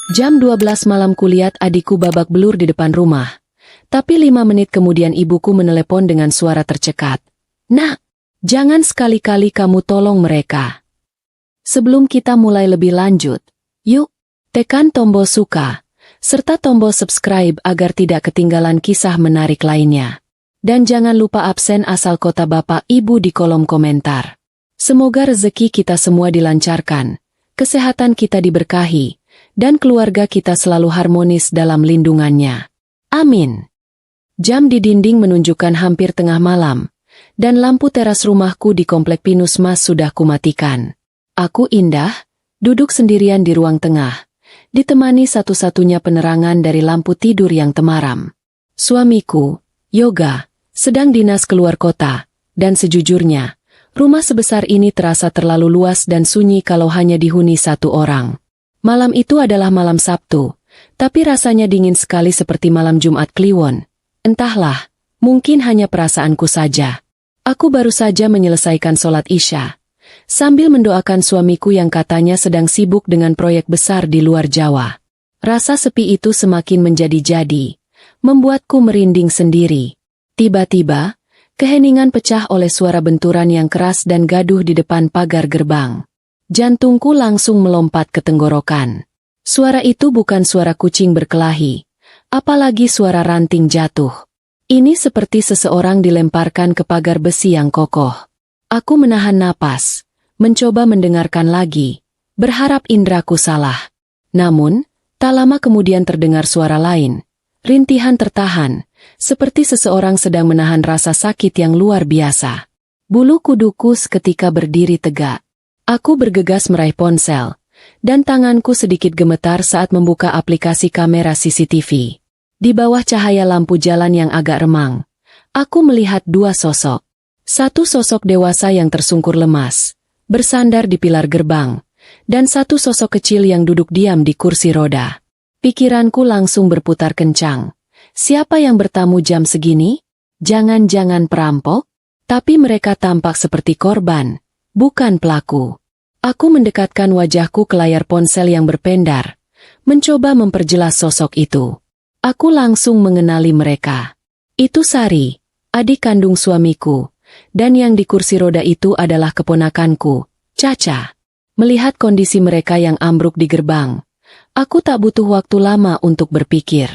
Jam 12 malam kulihat adikku babak belur di depan rumah. Tapi 5 menit kemudian ibuku menelepon dengan suara tercekat. Nak, jangan sekali-kali kamu tolong mereka. Sebelum kita mulai lebih lanjut, yuk, tekan tombol suka, serta tombol subscribe agar tidak ketinggalan kisah menarik lainnya. Dan jangan lupa absen asal kota bapak ibu di kolom komentar. Semoga rezeki kita semua dilancarkan, kesehatan kita diberkahi, dan keluarga kita selalu harmonis dalam lindungannya. Amin. Jam di dinding menunjukkan hampir tengah malam, dan lampu teras rumahku di Komplek Pinus Mas sudah kumatikan. Aku Indah, duduk sendirian di ruang tengah, ditemani satu-satunya penerangan dari lampu tidur yang temaram. Suamiku, Yoga, sedang dinas keluar kota, dan sejujurnya, rumah sebesar ini terasa terlalu luas dan sunyi kalau hanya dihuni satu orang. Malam itu adalah malam Sabtu, tapi rasanya dingin sekali seperti malam Jumat Kliwon. Entahlah, mungkin hanya perasaanku saja. Aku baru saja menyelesaikan sholat Isya, sambil mendoakan suamiku yang katanya sedang sibuk dengan proyek besar di luar Jawa. Rasa sepi itu semakin menjadi-jadi, membuatku merinding sendiri. Tiba-tiba, keheningan pecah oleh suara benturan yang keras dan gaduh di depan pagar gerbang. Jantungku langsung melompat ke tenggorokan. Suara itu bukan suara kucing berkelahi, apalagi suara ranting jatuh. Ini seperti seseorang dilemparkan ke pagar besi yang kokoh. Aku menahan napas, mencoba mendengarkan lagi, berharap indraku salah. Namun, tak lama kemudian terdengar suara lain. Rintihan tertahan, seperti seseorang sedang menahan rasa sakit yang luar biasa. Bulu kuduku seketika berdiri tegak. Aku bergegas meraih ponsel, dan tanganku sedikit gemetar saat membuka aplikasi kamera CCTV. Di bawah cahaya lampu jalan yang agak remang, aku melihat dua sosok. Satu sosok dewasa yang tersungkur lemas, bersandar di pilar gerbang, dan satu sosok kecil yang duduk diam di kursi roda. Pikiranku langsung berputar kencang. Siapa yang bertamu jam segini? Jangan-jangan perampok? Tapi mereka tampak seperti korban, bukan pelaku. Aku mendekatkan wajahku ke layar ponsel yang berpendar, mencoba memperjelas sosok itu. Aku langsung mengenali mereka. Itu Sari, adik kandung suamiku, dan yang di kursi roda itu adalah keponakanku, Caca. Melihat kondisi mereka yang ambruk di gerbang, aku tak butuh waktu lama untuk berpikir.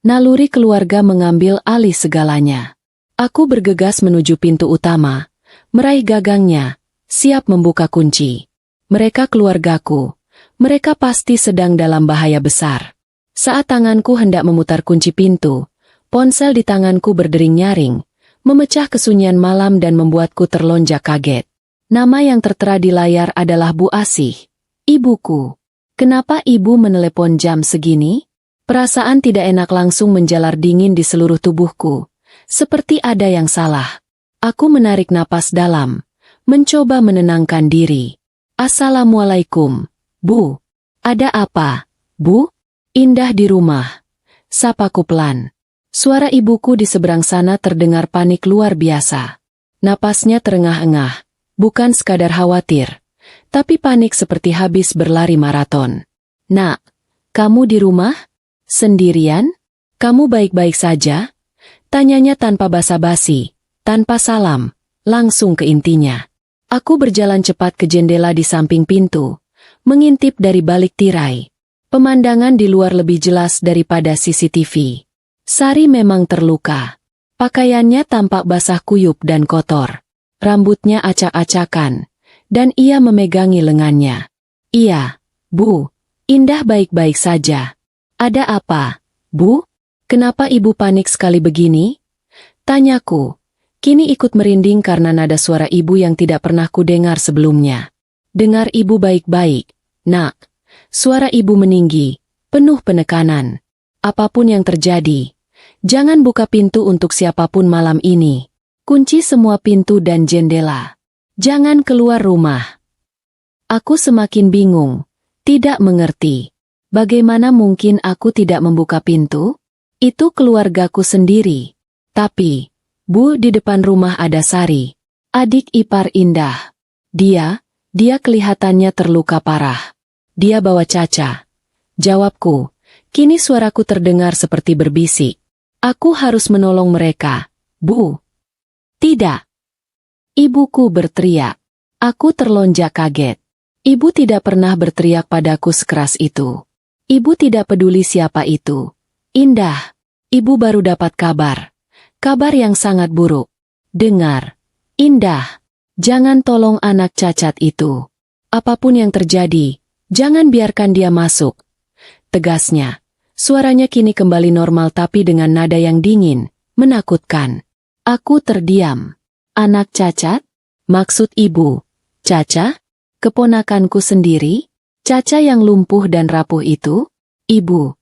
Naluri keluarga mengambil alih segalanya. Aku bergegas menuju pintu utama, meraih gagangnya, siap membuka kunci. Mereka keluargaku. Mereka pasti sedang dalam bahaya besar. Saat tanganku hendak memutar kunci pintu, ponsel di tanganku berdering nyaring, memecah kesunyian malam dan membuatku terlonjak kaget. Nama yang tertera di layar adalah Bu Asih, ibuku. Kenapa ibu menelepon jam segini? Perasaan tidak enak langsung menjalar dingin di seluruh tubuhku, seperti ada yang salah. Aku menarik napas dalam, mencoba menenangkan diri. Assalamualaikum, Bu. Ada apa, Bu? Indah di rumah. Sapaku pelan. Suara ibuku di seberang sana terdengar panik luar biasa. Napasnya terengah-engah, bukan sekadar khawatir, tapi panik seperti habis berlari maraton. Nak, kamu di rumah? Sendirian? Kamu baik-baik saja? Tanyanya tanpa basa-basi, tanpa salam, langsung ke intinya. Aku berjalan cepat ke jendela di samping pintu, mengintip dari balik tirai. Pemandangan di luar lebih jelas daripada CCTV. Sari memang terluka. Pakaiannya tampak basah kuyup dan kotor. Rambutnya acak-acakan, dan ia memegangi lengannya. Iya, Bu, Indah baik-baik saja. Ada apa, Bu? Kenapa ibu panik sekali begini? Tanyaku. Kini ikut merinding karena nada suara ibu yang tidak pernah kudengar sebelumnya. Dengar ibu baik-baik, Nak. Suara ibu meninggi, penuh penekanan. Apapun yang terjadi, jangan buka pintu untuk siapapun malam ini. Kunci semua pintu dan jendela. Jangan keluar rumah. Aku semakin bingung, tidak mengerti. Bagaimana mungkin aku tidak membuka pintu? Itu keluargaku sendiri. Tapi, Bu, di depan rumah ada Sari, adik ipar Indah. Dia kelihatannya terluka parah. Dia bawa Caca. Jawabku. Kini suaraku terdengar seperti berbisik. Aku harus menolong mereka, Bu. Tidak. Ibuku berteriak. Aku terlonjak kaget. Ibu tidak pernah berteriak padaku sekeras itu. Ibu tidak peduli siapa itu. Indah. Ibu baru dapat kabar. Kabar yang sangat buruk. Dengar. Indah. Jangan tolong anak cacat itu. Apapun yang terjadi, jangan biarkan dia masuk. Tegasnya. Suaranya kini kembali normal tapi dengan nada yang dingin, menakutkan. Aku terdiam. Anak cacat? Maksud ibu? Caca? Keponakanku sendiri? Caca yang lumpuh dan rapuh itu? Ibu.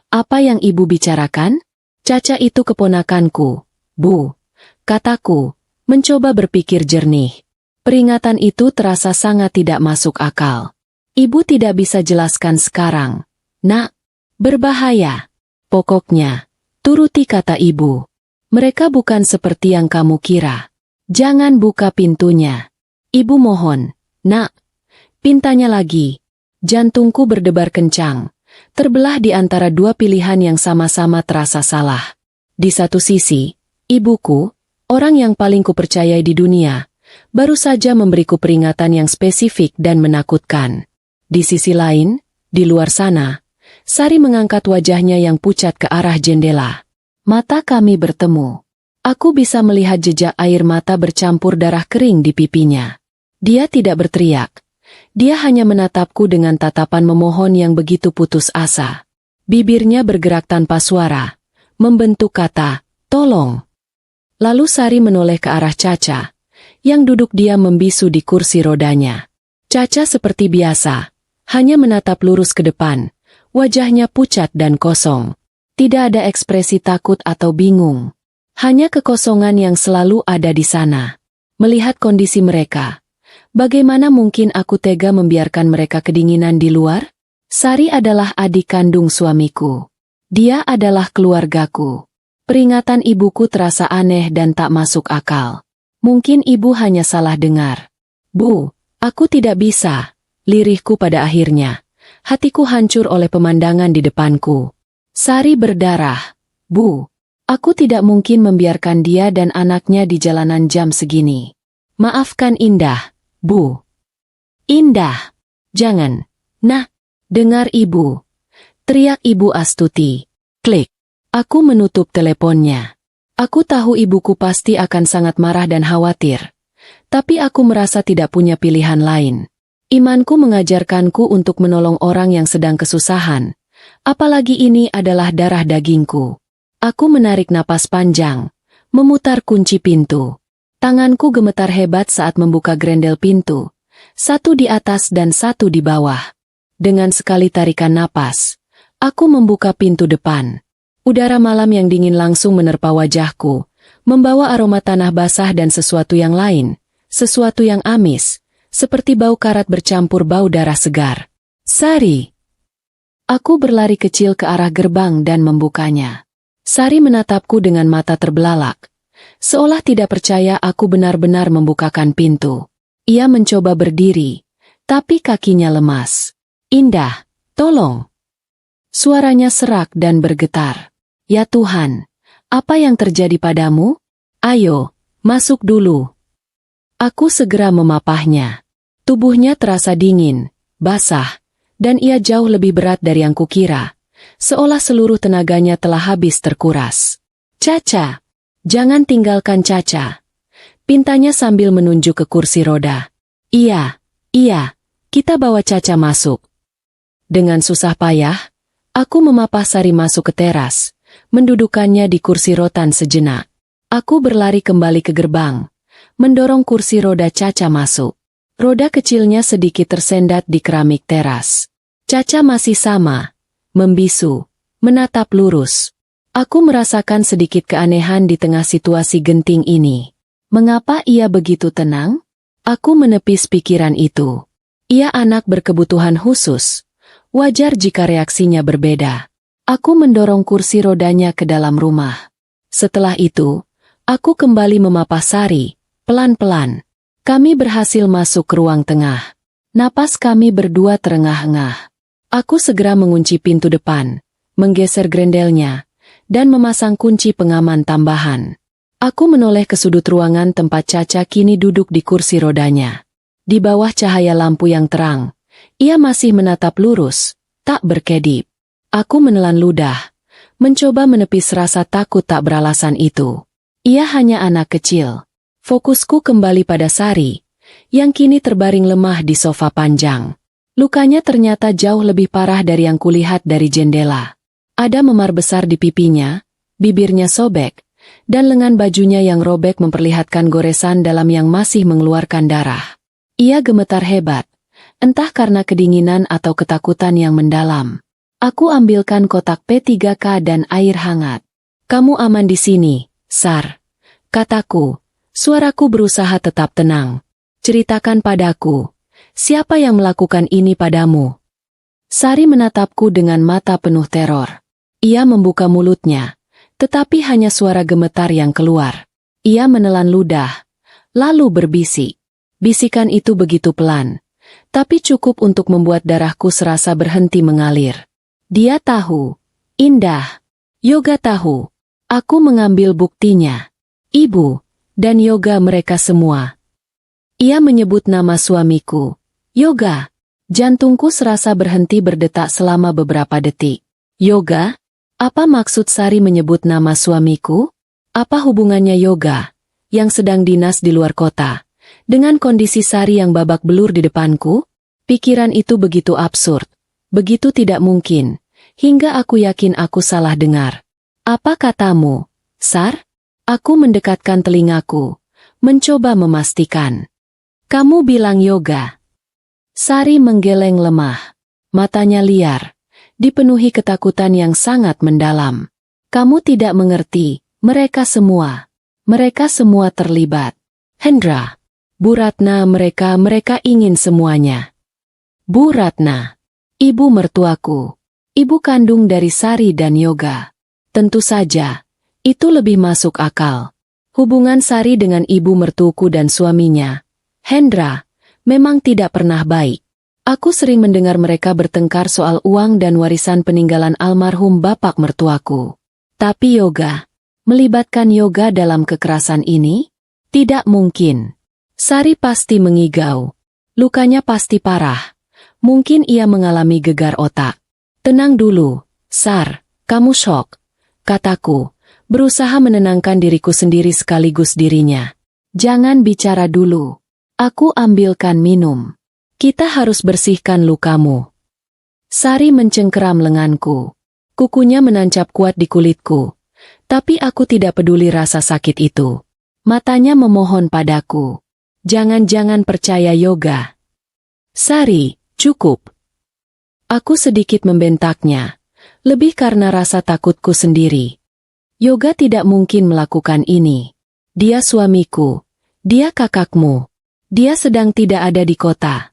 Apa yang ibu bicarakan? Caca itu keponakanku, Bu. Kataku, mencoba berpikir jernih. Peringatan itu terasa sangat tidak masuk akal. Ibu tidak bisa jelaskan sekarang. Nak, berbahaya. Pokoknya, turuti kata ibu. Mereka bukan seperti yang kamu kira. Jangan buka pintunya. Ibu mohon. Nak. Pintanya lagi. Jantungku berdebar kencang. Terbelah di antara dua pilihan yang sama-sama terasa salah. Di satu sisi, ibuku, orang yang paling kupercayai di dunia, baru saja memberiku peringatan yang spesifik dan menakutkan. Di sisi lain, di luar sana, Sari mengangkat wajahnya yang pucat ke arah jendela. Mata kami bertemu. Aku bisa melihat jejak air mata bercampur darah kering di pipinya. Dia tidak berteriak. Dia hanya menatapku dengan tatapan memohon yang begitu putus asa. Bibirnya bergerak tanpa suara, membentuk kata, tolong. Lalu Sari menoleh ke arah Caca, yang duduk diam membisu di kursi rodanya. Caca seperti biasa, hanya menatap lurus ke depan, wajahnya pucat dan kosong. Tidak ada ekspresi takut atau bingung. Hanya kekosongan yang selalu ada di sana. Melihat kondisi mereka, bagaimana mungkin aku tega membiarkan mereka kedinginan di luar? Sari adalah adik kandung suamiku. Dia adalah keluargaku. Peringatan ibuku terasa aneh dan tak masuk akal. Mungkin ibu hanya salah dengar. Bu, aku tidak bisa. Lirihku pada akhirnya. Hatiku hancur oleh pemandangan di depanku. Sari berdarah. Bu, aku tidak mungkin membiarkan dia dan anaknya di jalanan jam segini. Maafkan Indah, Bu. Indah, jangan. Nah, dengar ibu. Teriak ibu Astuti. Klik. Aku menutup teleponnya. Aku tahu ibuku pasti akan sangat marah dan khawatir. Tapi aku merasa tidak punya pilihan lain. Imanku mengajarkanku untuk menolong orang yang sedang kesusahan. Apalagi ini adalah darah dagingku. Aku menarik napas panjang, memutar kunci pintu. Tanganku gemetar hebat saat membuka grendel pintu. Satu di atas dan satu di bawah. Dengan sekali tarikan napas, aku membuka pintu depan. Udara malam yang dingin langsung menerpa wajahku, membawa aroma tanah basah dan sesuatu yang lain, sesuatu yang amis, seperti bau karat bercampur bau darah segar. Sari! Aku berlari kecil ke arah gerbang dan membukanya. Sari menatapku dengan mata terbelalak. Seolah tidak percaya aku benar-benar membukakan pintu. Ia mencoba berdiri, tapi kakinya lemas. Indah, tolong. Suaranya serak dan bergetar. Ya Tuhan, apa yang terjadi padamu? Ayo, masuk dulu. Aku segera memapahnya. Tubuhnya terasa dingin, basah, dan ia jauh lebih berat dari yang kukira. Seolah seluruh tenaganya telah habis terkuras. Caca, jangan tinggalkan Caca. Pintanya sambil menunjuk ke kursi roda. Iya, kita bawa Caca masuk. Dengan susah payah, aku memapah Sari masuk ke teras, mendudukannya di kursi rotan sejenak. Aku berlari kembali ke gerbang, mendorong kursi roda Caca masuk. Roda kecilnya sedikit tersendat di keramik teras. Caca masih sama, membisu, menatap lurus. Aku merasakan sedikit keanehan di tengah situasi genting ini. Mengapa ia begitu tenang? Aku menepis pikiran itu. Ia anak berkebutuhan khusus. Wajar jika reaksinya berbeda. Aku mendorong kursi rodanya ke dalam rumah. Setelah itu, aku kembali memapah Sari, pelan-pelan. Kami berhasil masuk ke ruang tengah. Napas kami berdua terengah-engah. Aku segera mengunci pintu depan, menggeser grendelnya, dan memasang kunci pengaman tambahan. Aku menoleh ke sudut ruangan tempat Caca kini duduk di kursi rodanya. Di bawah cahaya lampu yang terang, ia masih menatap lurus, tak berkedip. Aku menelan ludah, mencoba menepis rasa takut tak beralasan itu. Ia hanya anak kecil. Fokusku kembali pada Sari, yang kini terbaring lemah di sofa panjang. Lukanya ternyata jauh lebih parah dari yang kulihat dari jendela. Ada memar besar di pipinya, bibirnya sobek, dan lengan bajunya yang robek memperlihatkan goresan dalam yang masih mengeluarkan darah. Ia gemetar hebat, entah karena kedinginan atau ketakutan yang mendalam. Aku ambilkan kotak P3K dan air hangat. "Kamu aman di sini, Sar," kataku. Suaraku berusaha tetap tenang. "Ceritakan padaku, siapa yang melakukan ini padamu?" Sari menatapku dengan mata penuh teror. Ia membuka mulutnya, tetapi hanya suara gemetar yang keluar. Ia menelan ludah, lalu berbisik. Bisikan itu begitu pelan, tapi cukup untuk membuat darahku serasa berhenti mengalir. Dia tahu, Indah, Yoga tahu. Aku mengambil buktinya. Ibu, dan Yoga mereka semua. Ia menyebut nama suamiku, Yoga. Jantungku serasa berhenti berdetak selama beberapa detik. Yoga? Apa maksud Sari menyebut nama suamiku? Apa hubungannya Yoga, yang sedang dinas di luar kota, dengan kondisi Sari yang babak belur di depanku? Pikiran itu begitu absurd, begitu tidak mungkin, hingga aku yakin aku salah dengar. "Apa katamu, Sar?" Aku mendekatkan telingaku, mencoba memastikan. "Kamu bilang Yoga." Sari menggeleng lemah, matanya liar, dipenuhi ketakutan yang sangat mendalam. "Kamu tidak mengerti, mereka semua terlibat. Hendra, Bu Ratna, mereka ingin semuanya." Bu Ratna, ibu mertuaku, ibu kandung dari Sari dan Yoga. Tentu saja, itu lebih masuk akal. Hubungan Sari dengan ibu mertuaku dan suaminya, Hendra, memang tidak pernah baik. Aku sering mendengar mereka bertengkar soal uang dan warisan peninggalan almarhum bapak mertuaku. Tapi Yoga, melibatkan Yoga dalam kekerasan ini? Tidak mungkin. Sari pasti mengigau. Lukanya pasti parah. Mungkin ia mengalami gegar otak. "Tenang dulu, Sar, kamu syok," kataku, berusaha menenangkan diriku sendiri sekaligus dirinya. "Jangan bicara dulu. Aku ambilkan minum. Kita harus bersihkan lukamu." Sari mencengkeram lenganku. Kukunya menancap kuat di kulitku. Tapi aku tidak peduli rasa sakit itu. Matanya memohon padaku. "Jangan percaya Yoga." "Sari, cukup." Aku sedikit membentaknya, lebih karena rasa takutku sendiri. "Yoga tidak mungkin melakukan ini. Dia suamiku, dia kakakmu, dia sedang tidak ada di kota."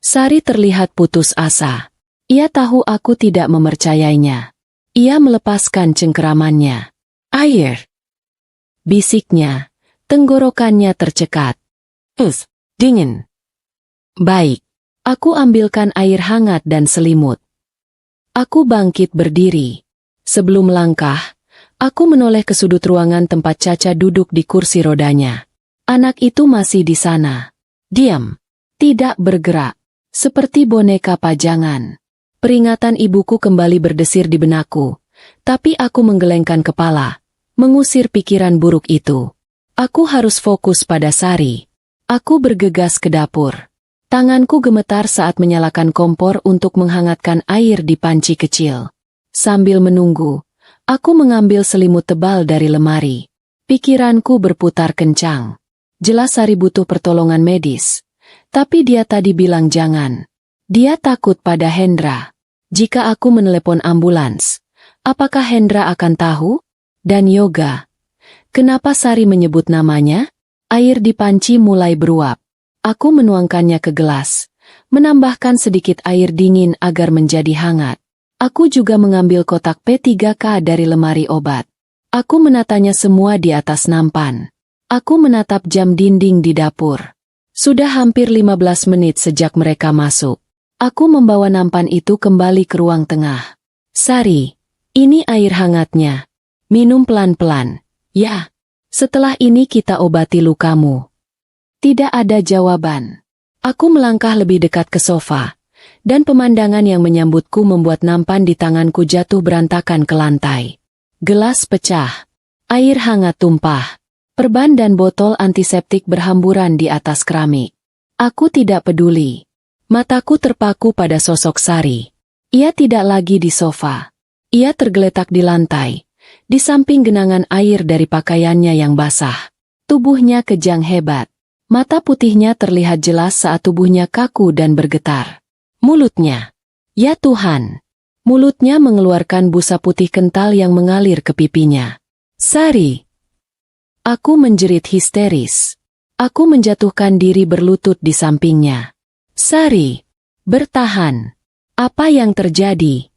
Sari terlihat putus asa. Ia tahu aku tidak mempercayainya. Ia melepaskan cengkeramannya. "Air," bisiknya, tenggorokannya tercekat. Dingin." "Baik." Aku ambilkan air hangat dan selimut. Aku bangkit berdiri. Sebelum melangkah, aku menoleh ke sudut ruangan tempat Caca duduk di kursi rodanya. Anak itu masih di sana. Diam. Tidak bergerak. Seperti boneka pajangan. Peringatan ibuku kembali berdesir di benakku. Tapi aku menggelengkan kepala, mengusir pikiran buruk itu. Aku harus fokus pada Sari. Aku bergegas ke dapur. Tanganku gemetar saat menyalakan kompor untuk menghangatkan air di panci kecil. Sambil menunggu, aku mengambil selimut tebal dari lemari. Pikiranku berputar kencang. Jelas Sari butuh pertolongan medis. Tapi dia tadi bilang jangan. Dia takut pada Hendra. Jika aku menelepon ambulans, apakah Hendra akan tahu? Dan Yoga. Kenapa Sari menyebut namanya? Air di panci mulai beruap. Aku menuangkannya ke gelas, menambahkan sedikit air dingin agar menjadi hangat. Aku juga mengambil kotak P3K dari lemari obat. Aku menatanya semua di atas nampan. Aku menatap jam dinding di dapur. Sudah hampir 15 menit sejak mereka masuk. Aku membawa nampan itu kembali ke ruang tengah. Sari, ini air hangatnya. Minum pelan-pelan. Ya, setelah ini kita obati lukamu. Tidak ada jawaban. Aku melangkah lebih dekat ke sofa, dan pemandangan yang menyambutku membuat nampan di tanganku jatuh berantakan ke lantai. Gelas pecah, air hangat tumpah, perban dan botol antiseptik berhamburan di atas keramik. Aku tidak peduli. Mataku terpaku pada sosok Sari. Ia tidak lagi di sofa. Ia tergeletak di lantai, di samping genangan air dari pakaiannya yang basah. Tubuhnya kejang hebat. Mata putihnya terlihat jelas saat tubuhnya kaku dan bergetar. Mulutnya. Ya Tuhan. Mulutnya mengeluarkan busa putih kental yang mengalir ke pipinya. Sari. Aku menjerit histeris. Aku menjatuhkan diri berlutut di sampingnya. Sari. Bertahan. Apa yang terjadi?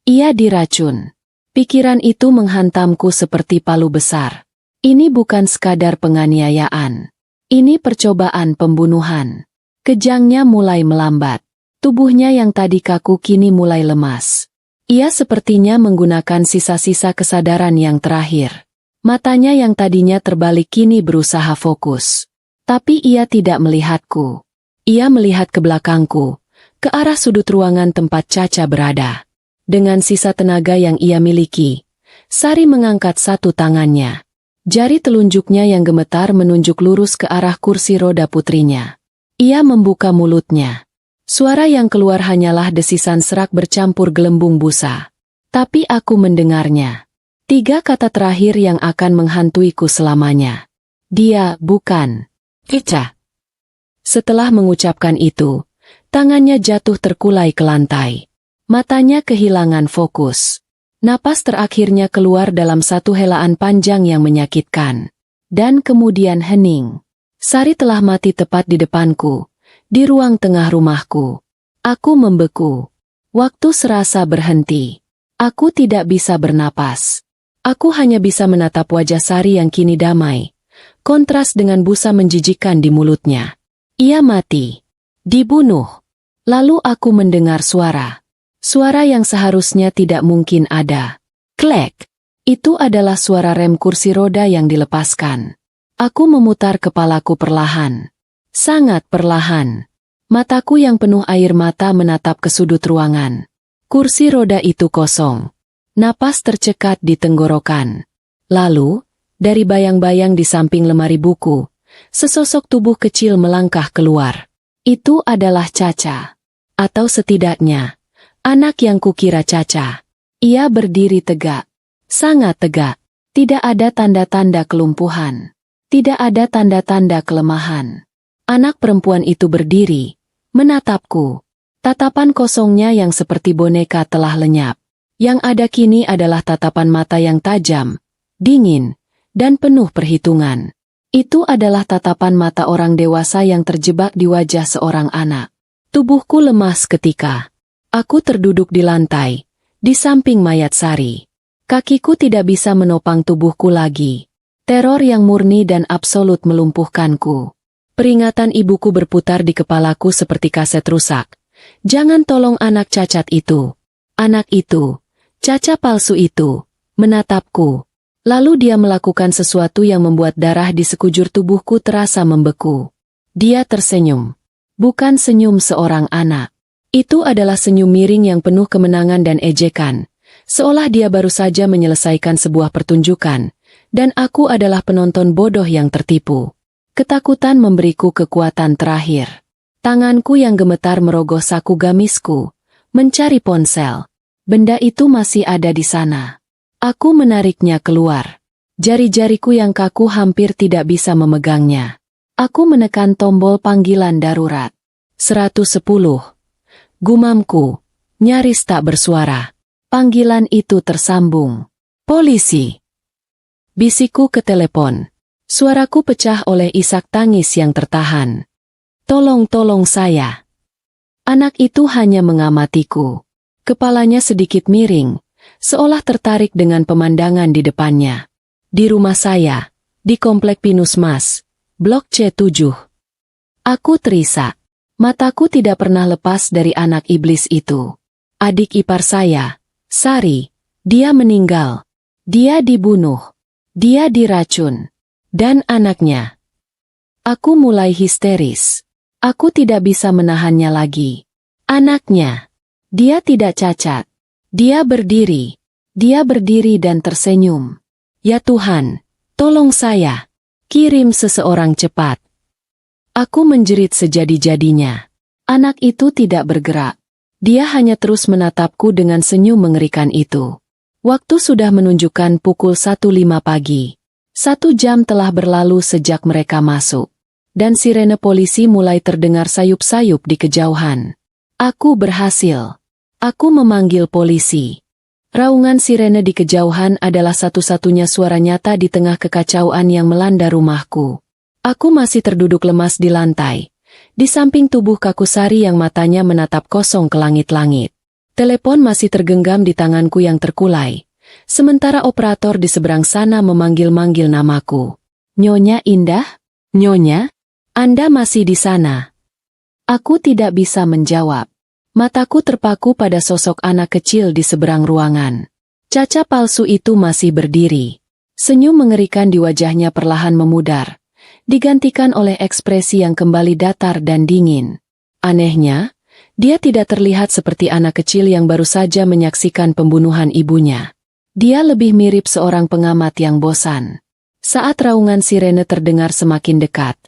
Ia diracun. Pikiran itu menghantamku seperti palu besar. Ini bukan sekadar penganiayaan. Ini percobaan pembunuhan. Kejangnya mulai melambat. Tubuhnya yang tadi kaku kini mulai lemas. Ia sepertinya menggunakan sisa-sisa kesadaran yang terakhir. Matanya yang tadinya terbalik kini berusaha fokus. Tapi ia tidak melihatku. Ia melihat ke belakangku, ke arah sudut ruangan tempat Caca berada. Dengan sisa tenaga yang ia miliki, Sari mengangkat satu tangannya. Jari telunjuknya yang gemetar menunjuk lurus ke arah kursi roda putrinya. Ia membuka mulutnya. Suara yang keluar hanyalah desisan serak bercampur gelembung busa. Tapi aku mendengarnya. 3 kata terakhir yang akan menghantuiku selamanya. Dia bukan Caca. Setelah mengucapkan itu, tangannya jatuh terkulai ke lantai. Matanya kehilangan fokus. Napas terakhirnya keluar dalam satu helaan panjang yang menyakitkan. Dan kemudian hening. Sari telah mati tepat di depanku, di ruang tengah rumahku. Aku membeku. Waktu serasa berhenti. Aku tidak bisa bernapas. Aku hanya bisa menatap wajah Sari yang kini damai. Kontras dengan busa menjijikkan di mulutnya. Ia mati. Dibunuh. Lalu aku mendengar suara. Suara yang seharusnya tidak mungkin ada. Klek. Itu adalah suara rem kursi roda yang dilepaskan. Aku memutar kepalaku perlahan. Sangat perlahan. Mataku yang penuh air mata menatap ke sudut ruangan. Kursi roda itu kosong. Napas tercekat di tenggorokan. Lalu, dari bayang-bayang di samping lemari buku, sesosok tubuh kecil melangkah keluar. Itu adalah Caca. Atau setidaknya, anak yang kukira Caca. Ia berdiri tegak. Sangat tegak. Tidak ada tanda-tanda kelumpuhan. Tidak ada tanda-tanda kelemahan. Anak perempuan itu berdiri, menatapku. Tatapan kosongnya yang seperti boneka telah lenyap. Yang ada kini adalah tatapan mata yang tajam, dingin, dan penuh perhitungan. Itu adalah tatapan mata orang dewasa yang terjebak di wajah seorang anak. Tubuhku lemas ketika aku terduduk di lantai, di samping mayat Sari. Kakiku tidak bisa menopang tubuhku lagi. Teror yang murni dan absolut melumpuhkanku. Peringatan ibuku berputar di kepalaku seperti kaset rusak. Jangan tolong anak cacat itu. Anak itu, Caca palsu itu, menatapku. Lalu dia melakukan sesuatu yang membuat darah di sekujur tubuhku terasa membeku. Dia tersenyum. Bukan senyum seorang anak. Itu adalah senyum miring yang penuh kemenangan dan ejekan. Seolah dia baru saja menyelesaikan sebuah pertunjukan. Dan aku adalah penonton bodoh yang tertipu. Ketakutan memberiku kekuatan terakhir. Tanganku yang gemetar merogoh saku gamisku, mencari ponsel. Benda itu masih ada di sana. Aku menariknya keluar. Jari-jariku yang kaku hampir tidak bisa memegangnya. Aku menekan tombol panggilan darurat. 110. Gumamku, nyaris tak bersuara. Panggilan itu tersambung. Polisi. Bisikku ke telepon. Suaraku pecah oleh isak tangis yang tertahan. Tolong saya. Anak itu hanya mengamatiku. Kepalanya sedikit miring, seolah tertarik dengan pemandangan di depannya. Di rumah saya, di Komplek Pinus Mas, Blok C7. Aku terisak. Mataku tidak pernah lepas dari anak iblis itu. Adik ipar saya, Sari, dia meninggal. Dia dibunuh. Dia diracun. Dan anaknya. Aku mulai histeris. Aku tidak bisa menahannya lagi. Anaknya. Dia tidak cacat. Dia berdiri. Dia berdiri dan tersenyum. Ya Tuhan, tolong saya. Kirim seseorang cepat. Aku menjerit sejadi-jadinya. Anak itu tidak bergerak. Dia hanya terus menatapku dengan senyum mengerikan itu. Waktu sudah menunjukkan pukul 1.05 pagi. 1 jam telah berlalu sejak mereka masuk. Dan sirene polisi mulai terdengar sayup-sayup di kejauhan. Aku berhasil. Aku memanggil polisi. Raungan sirene di kejauhan adalah satu-satunya suara nyata di tengah kekacauan yang melanda rumahku. Aku masih terduduk lemas di lantai, di samping tubuh kaku Sari yang matanya menatap kosong ke langit-langit. Telepon masih tergenggam di tanganku yang terkulai, sementara operator di seberang sana memanggil-manggil namaku. Nyonya Indah? Nyonya? Anda masih di sana? Aku tidak bisa menjawab. Mataku terpaku pada sosok anak kecil di seberang ruangan. Caca palsu itu masih berdiri. Senyum mengerikan di wajahnya perlahan memudar, digantikan oleh ekspresi yang kembali datar dan dingin. Anehnya, dia tidak terlihat seperti anak kecil yang baru saja menyaksikan pembunuhan ibunya. Dia lebih mirip seorang pengamat yang bosan. Saat raungan sirene terdengar semakin dekat,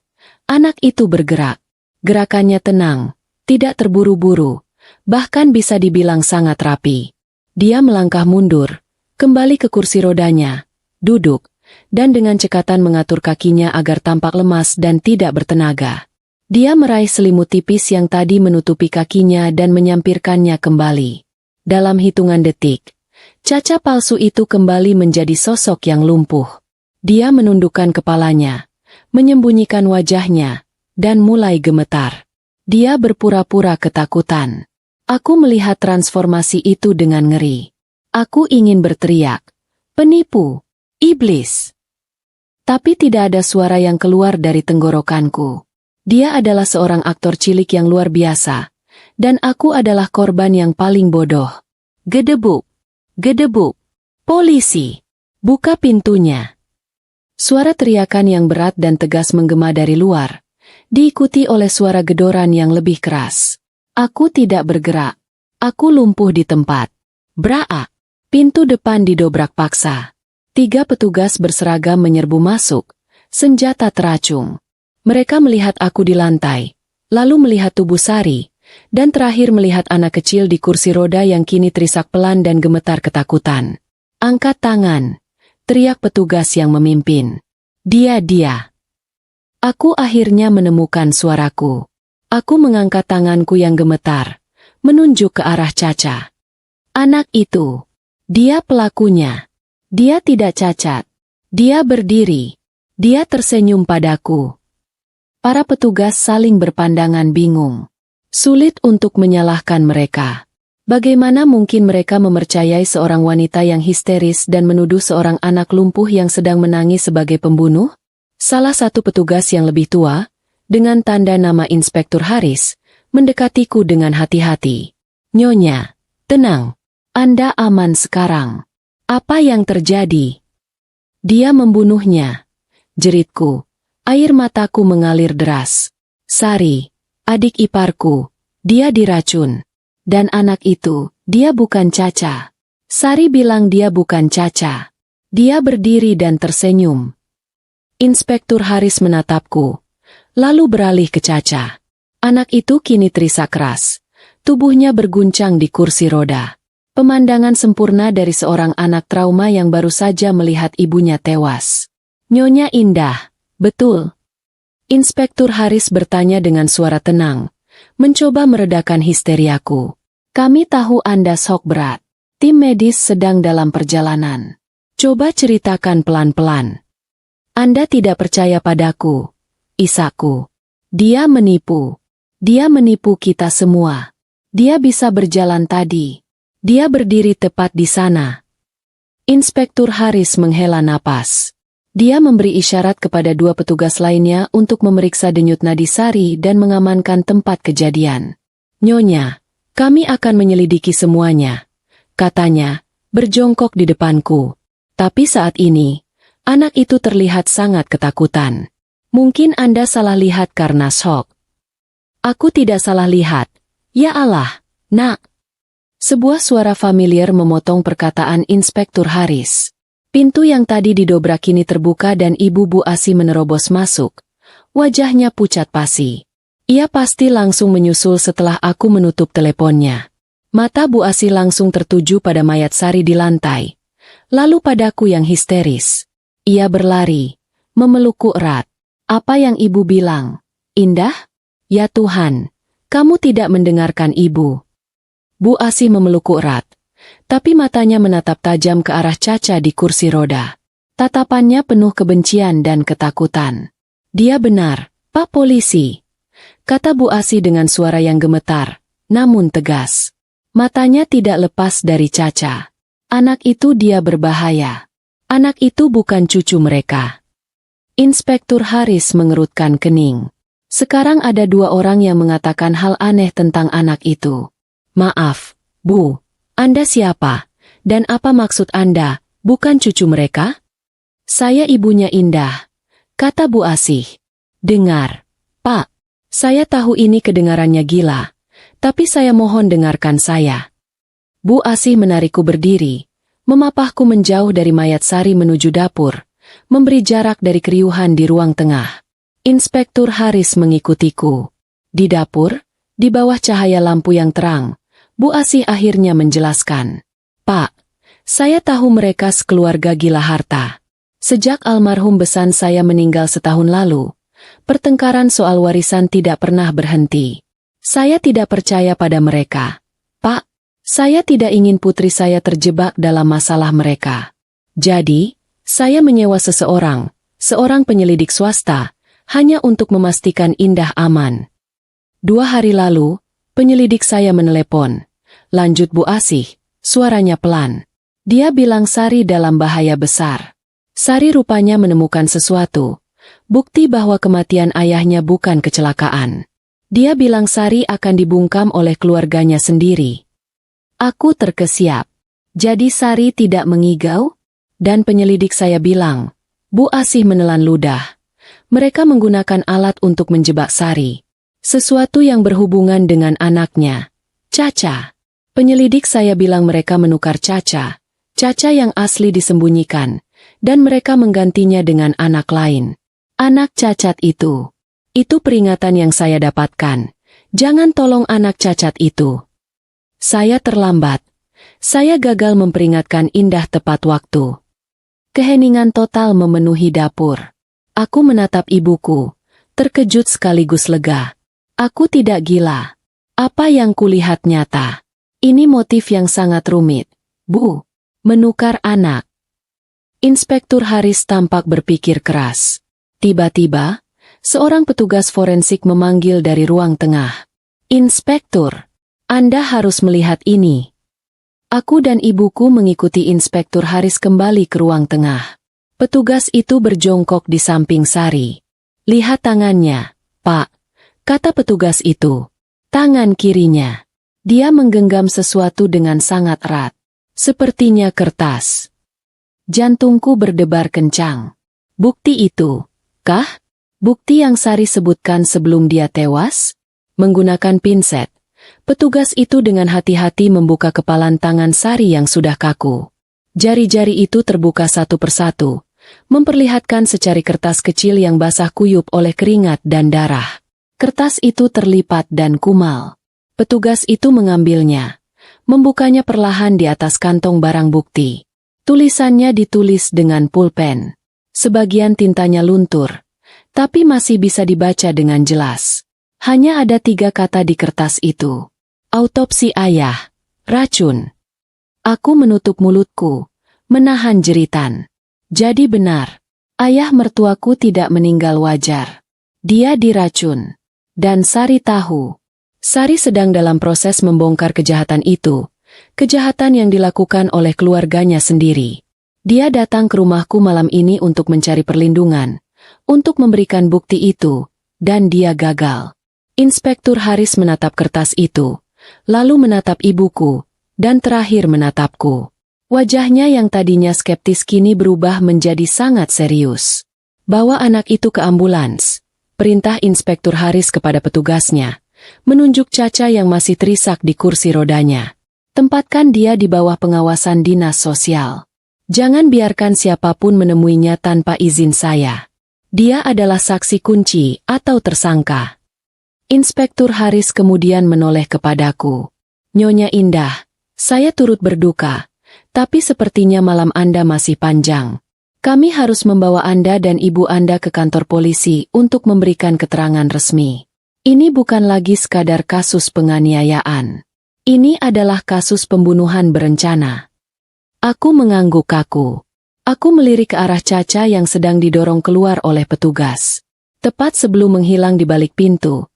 anak itu bergerak. Gerakannya tenang, tidak terburu-buru, bahkan bisa dibilang sangat rapi. Dia melangkah mundur, kembali ke kursi rodanya, duduk, dan dengan cekatan mengatur kakinya agar tampak lemas dan tidak bertenaga. Dia meraih selimut tipis yang tadi menutupi kakinya dan menyampirkannya kembali. Dalam hitungan detik, caca palsu itu kembali menjadi sosok yang lumpuh. Dia menundukkan kepalanya, menyembunyikan wajahnya, dan mulai gemetar. Dia berpura-pura ketakutan. Aku melihat transformasi itu dengan ngeri. Aku ingin berteriak, "Penipu! Iblis!" Tapi tidak ada suara yang keluar dari tenggorokanku. Dia adalah seorang aktor cilik yang luar biasa, dan aku adalah korban yang paling bodoh. Gedebuk! Gedebuk! Polisi! Buka pintunya! Suara teriakan yang berat dan tegas menggema dari luar, diikuti oleh suara gedoran yang lebih keras. Aku tidak bergerak. Aku lumpuh di tempat. Braak! Pintu depan didobrak paksa. 3 petugas berseragam menyerbu masuk, senjata teracung. Mereka melihat aku di lantai, lalu melihat tubuh Sari, dan terakhir melihat anak kecil di kursi roda yang kini terisak pelan dan gemetar ketakutan. "Angkat tangan!" teriak petugas yang memimpin. Dia. Aku akhirnya menemukan suaraku. Aku mengangkat tanganku yang gemetar, menunjuk ke arah Caca. Anak itu. Dia pelakunya. Dia tidak cacat. Dia berdiri. Dia tersenyum padaku. Para petugas saling berpandangan bingung. Sulit untuk menyalahkan mereka. Bagaimana mungkin mereka mempercayai seorang wanita yang histeris dan menuduh seorang anak lumpuh yang sedang menangis sebagai pembunuh? Salah satu petugas yang lebih tua, dengan tanda nama Inspektur Haris, mendekatiku dengan hati-hati. "Nyonya, tenang. Anda aman sekarang. Apa yang terjadi?" "Dia membunuhnya," jeritku. Air mataku mengalir deras. "Sari, adik iparku, dia diracun. Dan anak itu, dia bukan Caca." Sari bilang dia bukan Caca. Dia berdiri dan tersenyum. Inspektur Haris menatapku, lalu beralih ke Caca. Anak itu kini terisak keras. Tubuhnya berguncang di kursi roda. Pemandangan sempurna dari seorang anak trauma yang baru saja melihat ibunya tewas. "Nyonya Indah, betul?" Inspektur Haris bertanya dengan suara tenang, mencoba meredakan histeriaku. "Kami tahu Anda shock berat. Tim medis sedang dalam perjalanan. Coba ceritakan pelan-pelan." "Anda tidak percaya padaku, Isaku. Dia menipu. Dia menipu kita semua. Dia bisa berjalan tadi. Dia berdiri tepat di sana." Inspektur Haris menghela napas. Dia memberi isyarat kepada dua petugas lainnya untuk memeriksa denyut nadi Sari dan mengamankan tempat kejadian. "Nyonya, kami akan menyelidiki semuanya," katanya, berjongkok di depanku. Tapi saat ini, anak itu terlihat sangat ketakutan. "Mungkin Anda salah lihat karena shock." "Aku tidak salah lihat." "Ya Allah, Nak." Sebuah suara familiar memotong perkataan Inspektur Haris. Pintu yang tadi didobrak kini terbuka dan Ibu Bu Asi menerobos masuk. Wajahnya pucat pasi. Ia pasti langsung menyusul setelah aku menutup teleponnya. Mata Bu Asi langsung tertuju pada mayat Sari di lantai. Lalu padaku yang histeris. Ia berlari, memelukku erat. "Apa yang Ibu bilang? Indah? Ya Tuhan, kamu tidak mendengarkan Ibu." Bu Asi memelukku erat. Tapi matanya menatap tajam ke arah Caca di kursi roda. Tatapannya penuh kebencian dan ketakutan. "Dia benar, Pak Polisi," kata Bu Asi dengan suara yang gemetar, namun tegas. Matanya tidak lepas dari Caca. "Anak itu dia berbahaya. Anak itu bukan cucu mereka." Inspektur Haris mengerutkan kening. Sekarang ada dua orang yang mengatakan hal aneh tentang anak itu. "Maaf, Bu. Anda siapa? Dan apa maksud Anda, bukan cucu mereka?" "Saya ibunya Indah," kata Bu Asih. "Dengar, Pak. Saya tahu ini kedengarannya gila. Tapi saya mohon dengarkan saya." Bu Asih menarikku berdiri, memapahku menjauh dari mayat Sari menuju dapur, memberi jarak dari keriuhan di ruang tengah. Inspektur Haris mengikutiku. Di dapur, di bawah cahaya lampu yang terang, Bu Asih akhirnya menjelaskan. "Pak, saya tahu mereka sekeluarga gila harta. Sejak almarhum besan saya meninggal setahun lalu, pertengkaran soal warisan tidak pernah berhenti. Saya tidak percaya pada mereka. Pak, saya tidak ingin putri saya terjebak dalam masalah mereka. Jadi, saya menyewa seorang penyelidik swasta, hanya untuk memastikan Indah aman. 2 hari lalu, penyelidik saya menelepon," lanjut Bu Asih, suaranya pelan. "Dia bilang Sari dalam bahaya besar. Sari rupanya menemukan sesuatu, bukti bahwa kematian ayahnya bukan kecelakaan. Dia bilang Sari akan dibungkam oleh keluarganya sendiri." Aku terkesiap. Jadi Sari tidak mengigau? Dan penyelidik saya bilang, Bu Asih menelan ludah. "Mereka menggunakan alat untuk menjebak Sari. Sesuatu yang berhubungan dengan anaknya, Caca." Penyelidik saya bilang mereka menukar Caca yang asli disembunyikan, dan mereka menggantinya dengan anak lain. Anak cacat itu. Itu peringatan yang saya dapatkan. Jangan tolong anak cacat itu. Saya terlambat. Saya gagal memperingatkan Indah tepat waktu. Keheningan total memenuhi dapur. Aku menatap ibuku, terkejut sekaligus lega. Aku tidak gila. Apa yang kulihat nyata. Ini motif yang sangat rumit, Bu. Menukar anak. Inspektur Haris tampak berpikir keras. Tiba-tiba, seorang petugas forensik memanggil dari ruang tengah. "Inspektur, Anda harus melihat ini." Aku dan ibuku mengikuti Inspektur Haris kembali ke ruang tengah. Petugas itu berjongkok di samping Sari. "Lihat tangannya, Pak," kata petugas itu. Tangan kirinya. Dia menggenggam sesuatu dengan sangat erat. Sepertinya kertas. Jantungku berdebar kencang. Bukti itu, kah? Bukti yang Sari sebutkan sebelum dia tewas? Menggunakan pinset, petugas itu dengan hati-hati membuka kepalan tangan Sari yang sudah kaku. Jari-jari itu terbuka satu persatu, memperlihatkan secari kertas kecil yang basah kuyup oleh keringat dan darah. Kertas itu terlipat dan kumal. Petugas itu mengambilnya, membukanya perlahan di atas kantong barang bukti. Tulisannya ditulis dengan pulpen. Sebagian tintanya luntur, tapi masih bisa dibaca dengan jelas. Hanya ada 3 kata di kertas itu. Autopsi ayah, racun. Aku menutup mulutku, menahan jeritan. Jadi benar, ayah mertuaku tidak meninggal wajar. Dia diracun. Dan Sari tahu. Sari sedang dalam proses membongkar kejahatan itu. Kejahatan yang dilakukan oleh keluarganya sendiri. Dia datang ke rumahku malam ini untuk mencari perlindungan, untuk memberikan bukti itu, dan dia gagal. Inspektur Haris menatap kertas itu, lalu menatap ibuku, dan terakhir menatapku. Wajahnya yang tadinya skeptis kini berubah menjadi sangat serius. Bawa anak itu ke ambulans, perintah Inspektur Haris kepada petugasnya, menunjuk Caca yang masih terisak di kursi rodanya. Tempatkan dia di bawah pengawasan dinas sosial. Jangan biarkan siapapun menemuinya tanpa izin saya. Dia adalah saksi kunci atau tersangka. Inspektur Haris kemudian menoleh kepadaku. Nyonya Indah, saya turut berduka, tapi sepertinya malam Anda masih panjang. Kami harus membawa Anda dan ibu Anda ke kantor polisi untuk memberikan keterangan resmi. Ini bukan lagi sekadar kasus penganiayaan. Ini adalah kasus pembunuhan berencana. Aku mengangguk kaku. Aku melirik ke arah Caca yang sedang didorong keluar oleh petugas. Tepat sebelum menghilang di balik pintu,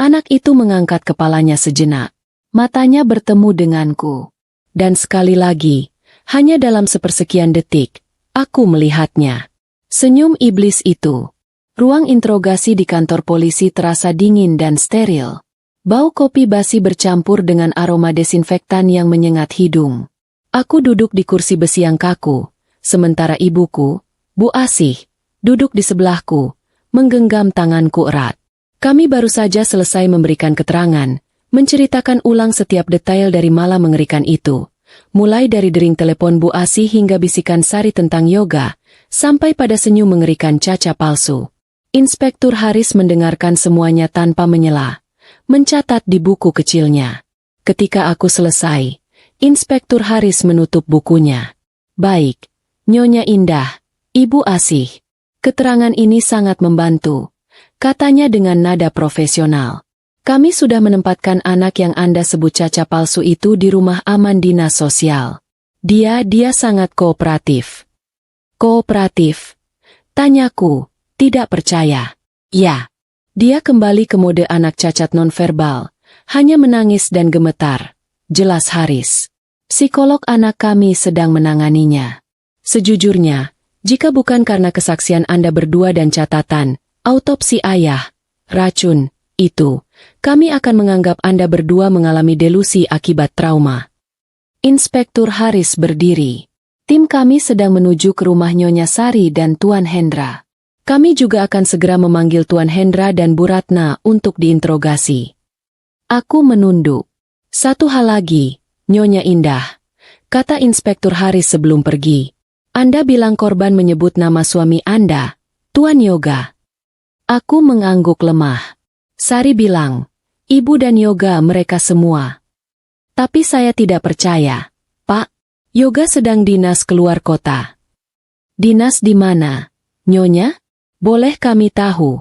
anak itu mengangkat kepalanya sejenak. Matanya bertemu denganku. Dan sekali lagi, hanya dalam sepersekian detik, aku melihatnya. Senyum iblis itu. Ruang interogasi di kantor polisi terasa dingin dan steril. Bau kopi basi bercampur dengan aroma desinfektan yang menyengat hidung. Aku duduk di kursi besi yang kaku, sementara ibuku, Bu Asih, duduk di sebelahku, menggenggam tanganku erat. Kami baru saja selesai memberikan keterangan, menceritakan ulang setiap detail dari malam mengerikan itu, mulai dari dering telepon Bu Asih hingga bisikan Sari tentang yoga, sampai pada senyum mengerikan Caca palsu. Inspektur Haris mendengarkan semuanya tanpa menyela, mencatat di buku kecilnya. Ketika aku selesai, Inspektur Haris menutup bukunya. Baik, Nyonya Indah, Ibu Asih. Keterangan ini sangat membantu, katanya dengan nada profesional. Kami sudah menempatkan anak yang Anda sebut Caca palsu itu di rumah aman dinas sosial. Dia sangat kooperatif. Kooperatif? Tanyaku, tidak percaya. Ya. Dia kembali ke mode anak cacat nonverbal, hanya menangis dan gemetar. Jelas Haris. Psikolog anak kami sedang menanganinya. Sejujurnya, jika bukan karena kesaksian Anda berdua dan catatan, autopsi ayah, racun, itu, kami akan menganggap Anda berdua mengalami delusi akibat trauma. Inspektur Haris berdiri. Tim kami sedang menuju ke rumah Nyonya Sari dan Tuan Hendra. Kami juga akan segera memanggil Tuan Hendra dan Bu Ratna untuk diinterogasi. Aku menunduk. Satu hal lagi, Nyonya Indah, kata Inspektur Haris sebelum pergi. Anda bilang korban menyebut nama suami Anda, Tuan Yoga. Aku mengangguk lemah. Sari bilang, Ibu dan Yoga mereka semua. Tapi saya tidak percaya, Pak. Yoga sedang dinas keluar kota. Dinas di mana, Nyonya? Boleh kami tahu?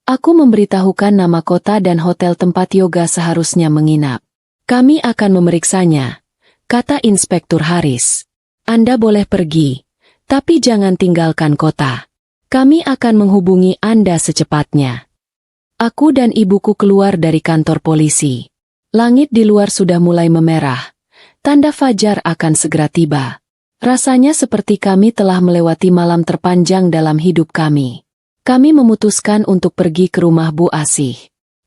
Aku memberitahukan nama kota dan hotel tempat Yoga seharusnya menginap. Kami akan memeriksanya, kata Inspektur Haris. Anda boleh pergi, tapi jangan tinggalkan kota. Kami akan menghubungi Anda secepatnya. Aku dan ibuku keluar dari kantor polisi. Langit di luar sudah mulai memerah. Tanda fajar akan segera tiba. Rasanya seperti kami telah melewati malam terpanjang dalam hidup kami. Kami memutuskan untuk pergi ke rumah Bu Asih.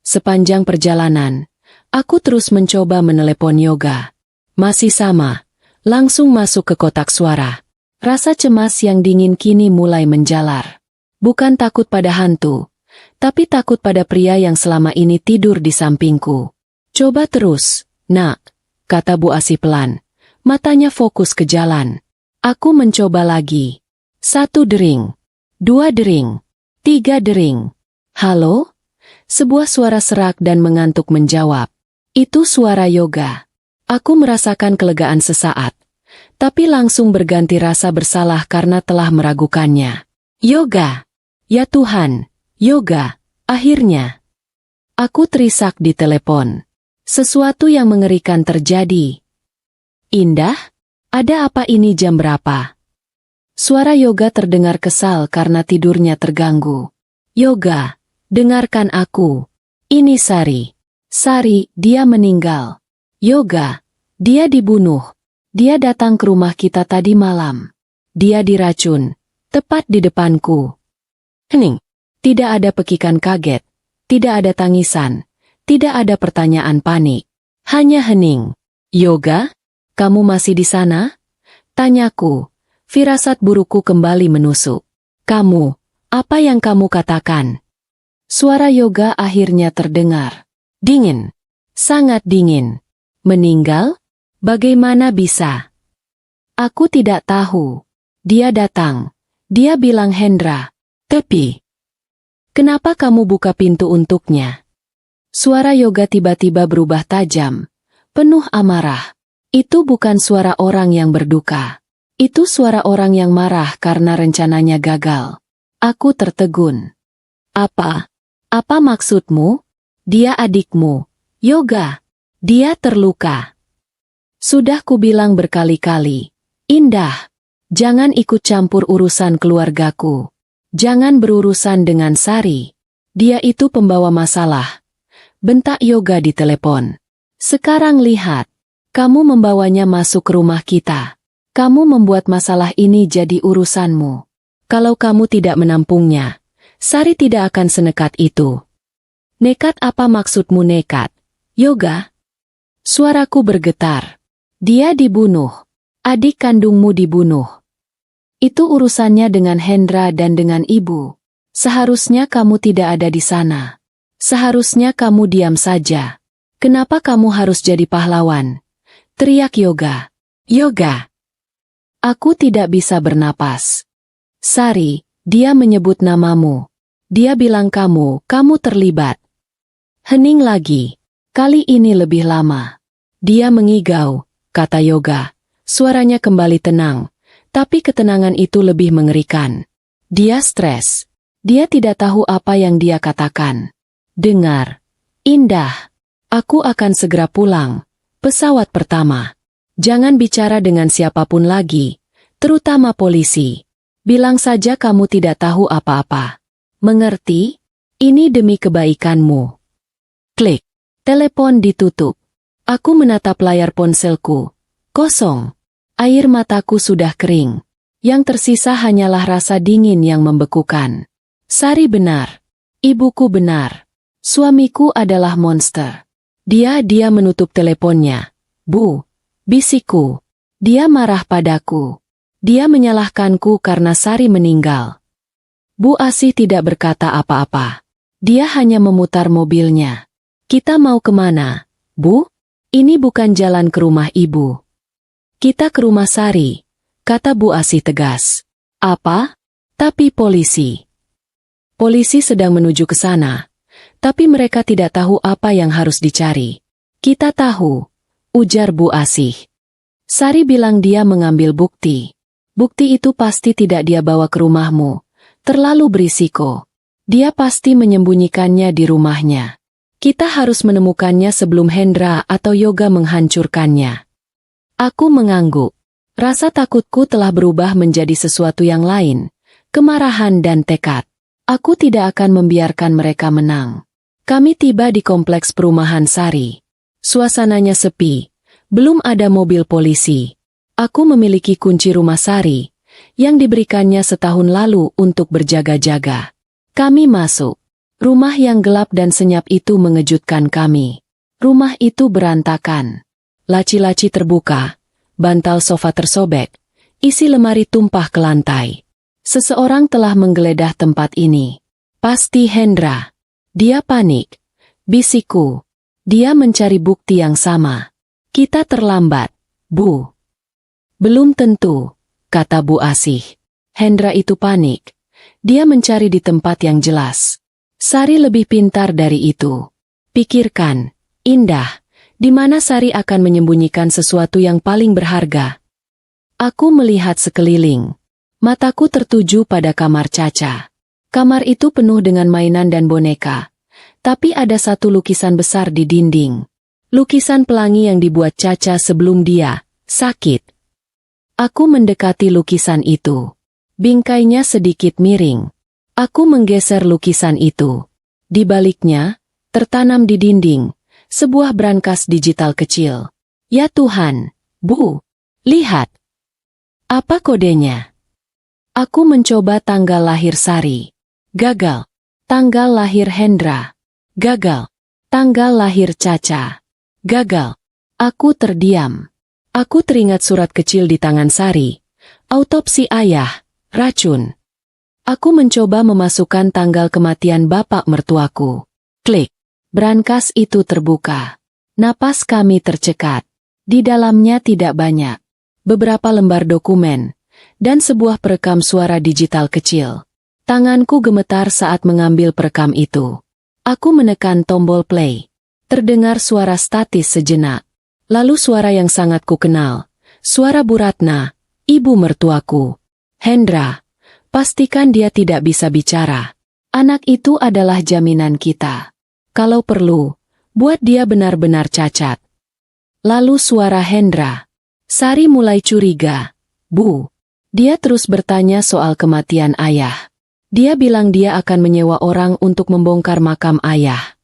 Sepanjang perjalanan, aku terus mencoba menelepon Yoga. Masih sama, langsung masuk ke kotak suara. Rasa cemas yang dingin kini mulai menjalar. Bukan takut pada hantu, tapi takut pada pria yang selama ini tidur di sampingku. Coba terus, Nak, kata Bu Asih pelan. Matanya fokus ke jalan. Aku mencoba lagi. 1 dering. 2 dering. 3 dering. Halo? Sebuah suara serak dan mengantuk menjawab. Itu suara Yoga. Aku merasakan kelegaan sesaat, tapi langsung berganti rasa bersalah karena telah meragukannya. Yoga! Ya Tuhan, Yoga! Akhirnya. Aku terisak di telepon. Sesuatu yang mengerikan terjadi. Indah? Ada apa ini jam berapa? Suara Yoga terdengar kesal karena tidurnya terganggu. Yoga, dengarkan aku. Ini Sari. Sari, dia meninggal. Yoga, dia dibunuh. Dia datang ke rumah kita tadi malam. dia diracun, tepat di depanku. Hening. Tidak ada pekikan kaget, tidak ada tangisan, tidak ada pertanyaan panik. Hanya hening. Yoga, kamu masih di sana? Tanyaku. Firasat burukku kembali menusuk. Kamu, apa yang kamu katakan? Suara Yoga akhirnya terdengar. Dingin. Sangat dingin. Meninggal? Bagaimana bisa? Aku tidak tahu. Dia datang. Dia bilang Hendra. Tapi, kenapa kamu buka pintu untuknya? Suara Yoga tiba-tiba berubah tajam, penuh amarah. Itu bukan suara orang yang berduka. Itu suara orang yang marah karena rencananya gagal. Aku tertegun. Apa? Apa maksudmu? Dia adikmu. Yoga. Dia terluka. Sudah kubilang berkali-kali. Indah, jangan ikut campur urusan keluargaku. Jangan berurusan dengan Sari. Dia itu pembawa masalah. Bentak Yoga di telepon. Sekarang lihat. Kamu membawanya masuk ke rumah kita. Kamu membuat masalah ini jadi urusanmu. Kalau kamu tidak menampungnya, Sari tidak akan senekat itu. Nekat apa maksudmu nekat? Yoga? Suaraku bergetar. Dia dibunuh. Adik kandungmu dibunuh. Itu urusannya dengan Hendra dan dengan ibu. Seharusnya kamu tidak ada di sana. Seharusnya kamu diam saja. Kenapa kamu harus jadi pahlawan? Teriak Yoga. Yoga. Aku tidak bisa bernapas. Sari, dia menyebut namamu. Dia bilang kamu terlibat. Hening lagi. Kali ini lebih lama. Dia mengigau, kata Yoga. Suaranya kembali tenang. Tapi ketenangan itu lebih mengerikan. Dia stres. Dia tidak tahu apa yang dia katakan. Dengar. Indah. Aku akan segera pulang. Pesawat pertama. Jangan bicara dengan siapapun lagi. Terutama polisi. Bilang saja kamu tidak tahu apa-apa. Mengerti? Ini demi kebaikanmu. Klik. Telepon ditutup. Aku menatap layar ponselku. Kosong. Air mataku sudah kering. Yang tersisa hanyalah rasa dingin yang membekukan. Sari benar. Ibuku benar. Suamiku adalah monster. Dia menutup teleponnya. Bu, bisikku. Dia marah padaku. Dia menyalahkanku karena Sari meninggal. Bu Asih tidak berkata apa-apa. Dia hanya memutar mobilnya. Kita mau kemana, Bu? Ini bukan jalan ke rumah ibu. Kita ke rumah Sari, kata Bu Asih tegas. Apa? Tapi polisi. Polisi sedang menuju ke sana, tapi mereka tidak tahu apa yang harus dicari. Kita tahu, ujar Bu Asih. Sari bilang dia mengambil bukti. Bukti itu pasti tidak dia bawa ke rumahmu. Terlalu berisiko. Dia pasti menyembunyikannya di rumahnya. Kita harus menemukannya sebelum Hendra atau Yoga menghancurkannya. Aku mengangguk. Rasa takutku telah berubah menjadi sesuatu yang lain. Kemarahan dan tekad. Aku tidak akan membiarkan mereka menang. Kami tiba di kompleks perumahan Sari. Suasananya sepi. Belum ada mobil polisi. Aku memiliki kunci rumah Sari, yang diberikannya setahun lalu untuk berjaga-jaga. Kami masuk. Rumah yang gelap dan senyap itu mengejutkan kami. Rumah itu berantakan. Laci-laci terbuka, bantal sofa tersobek, isi lemari tumpah ke lantai. Seseorang telah menggeledah tempat ini. Pasti Hendra. Dia panik. Bisikku. Dia mencari bukti yang sama. Kita terlambat, Bu. Belum tentu, kata Bu Asih. Hendra itu panik. Dia mencari di tempat yang jelas. Sari lebih pintar dari itu. Pikirkan, Indah. Di mana Sari akan menyembunyikan sesuatu yang paling berharga? Aku melihat sekeliling. Mataku tertuju pada kamar Caca. Kamar itu penuh dengan mainan dan boneka. Tapi ada satu lukisan besar di dinding. Lukisan pelangi yang dibuat Caca sebelum dia sakit. Aku mendekati lukisan itu. Bingkainya sedikit miring. Aku menggeser lukisan itu. Di baliknya, tertanam di dinding, sebuah brankas digital kecil. Ya Tuhan, Bu, lihat. Apa kodenya? Aku mencoba tanggal lahir Sari. Gagal. Tanggal lahir Hendra. Gagal. Tanggal lahir Caca. Gagal. Aku terdiam. Aku teringat surat kecil di tangan Sari. Autopsi ayah. Racun. Aku mencoba memasukkan tanggal kematian bapak mertuaku. Klik. Brankas itu terbuka. Napas kami tercekat. Di dalamnya tidak banyak. Beberapa lembar dokumen. Dan sebuah perekam suara digital kecil. Tanganku gemetar saat mengambil perekam itu. Aku menekan tombol play. Terdengar suara statis sejenak. Lalu suara yang sangat kukenal. Suara Bu Ratna, ibu mertuaku. Hendra, pastikan dia tidak bisa bicara. Anak itu adalah jaminan kita. Kalau perlu, buat dia benar-benar cacat. Lalu suara Hendra. Sari mulai curiga. Bu. Dia terus bertanya soal kematian ayah. Dia bilang dia akan menyewa orang untuk membongkar makam ayah.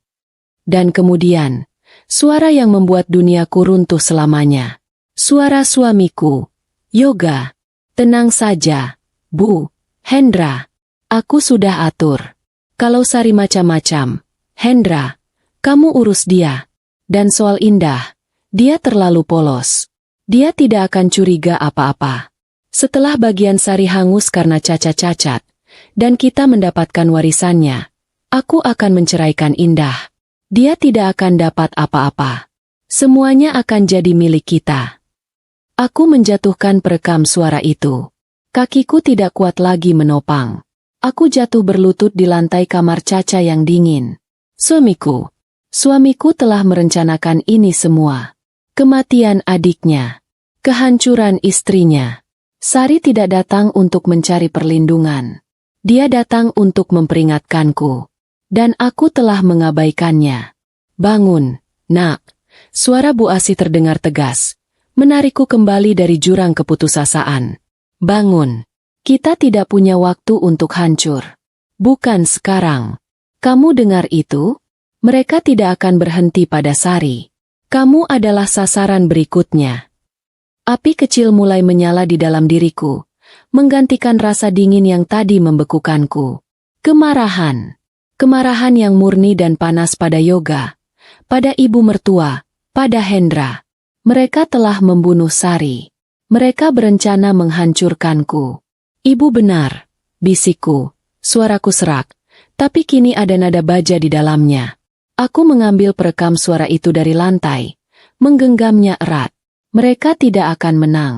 Dan kemudian, suara yang membuat duniaku runtuh selamanya. Suara suamiku. Yoga. Tenang saja, Bu. Hendra. Aku sudah atur. Kalau Sari macam-macam. Hendra. Kamu urus dia. Dan soal Indah. Dia terlalu polos. Dia tidak akan curiga apa-apa. Setelah bagian Sari hangus karena cacat-cacat. Dan kita mendapatkan warisannya. Aku akan menceraikan Indah. Dia tidak akan dapat apa-apa. Semuanya akan jadi milik kita. Aku menjatuhkan perekam suara itu. Kakiku tidak kuat lagi menopang. Aku jatuh berlutut di lantai kamar Caca yang dingin. Suamiku. Suamiku telah merencanakan ini semua. Kematian adiknya. Kehancuran istrinya. Sari tidak datang untuk mencari perlindungan. Dia datang untuk memperingatkanku. Dan aku telah mengabaikannya. Bangun, nak. Suara Bu Asih terdengar tegas. Menarikku kembali dari jurang keputusasaan. Bangun. Kita tidak punya waktu untuk hancur. Bukan sekarang. Kamu dengar itu? Mereka tidak akan berhenti pada Sari. Kamu adalah sasaran berikutnya. Api kecil mulai menyala di dalam diriku. Menggantikan rasa dingin yang tadi membekukanku. Kemarahan. Kemarahan yang murni dan panas pada Yoga. Pada ibu mertua. Pada Hendra. Mereka telah membunuh Sari. Mereka berencana menghancurkanku. Ibu benar. Bisikku. Suaraku serak. Tapi kini ada nada baja di dalamnya. Aku mengambil perekam suara itu dari lantai. Menggenggamnya erat. Mereka tidak akan menang.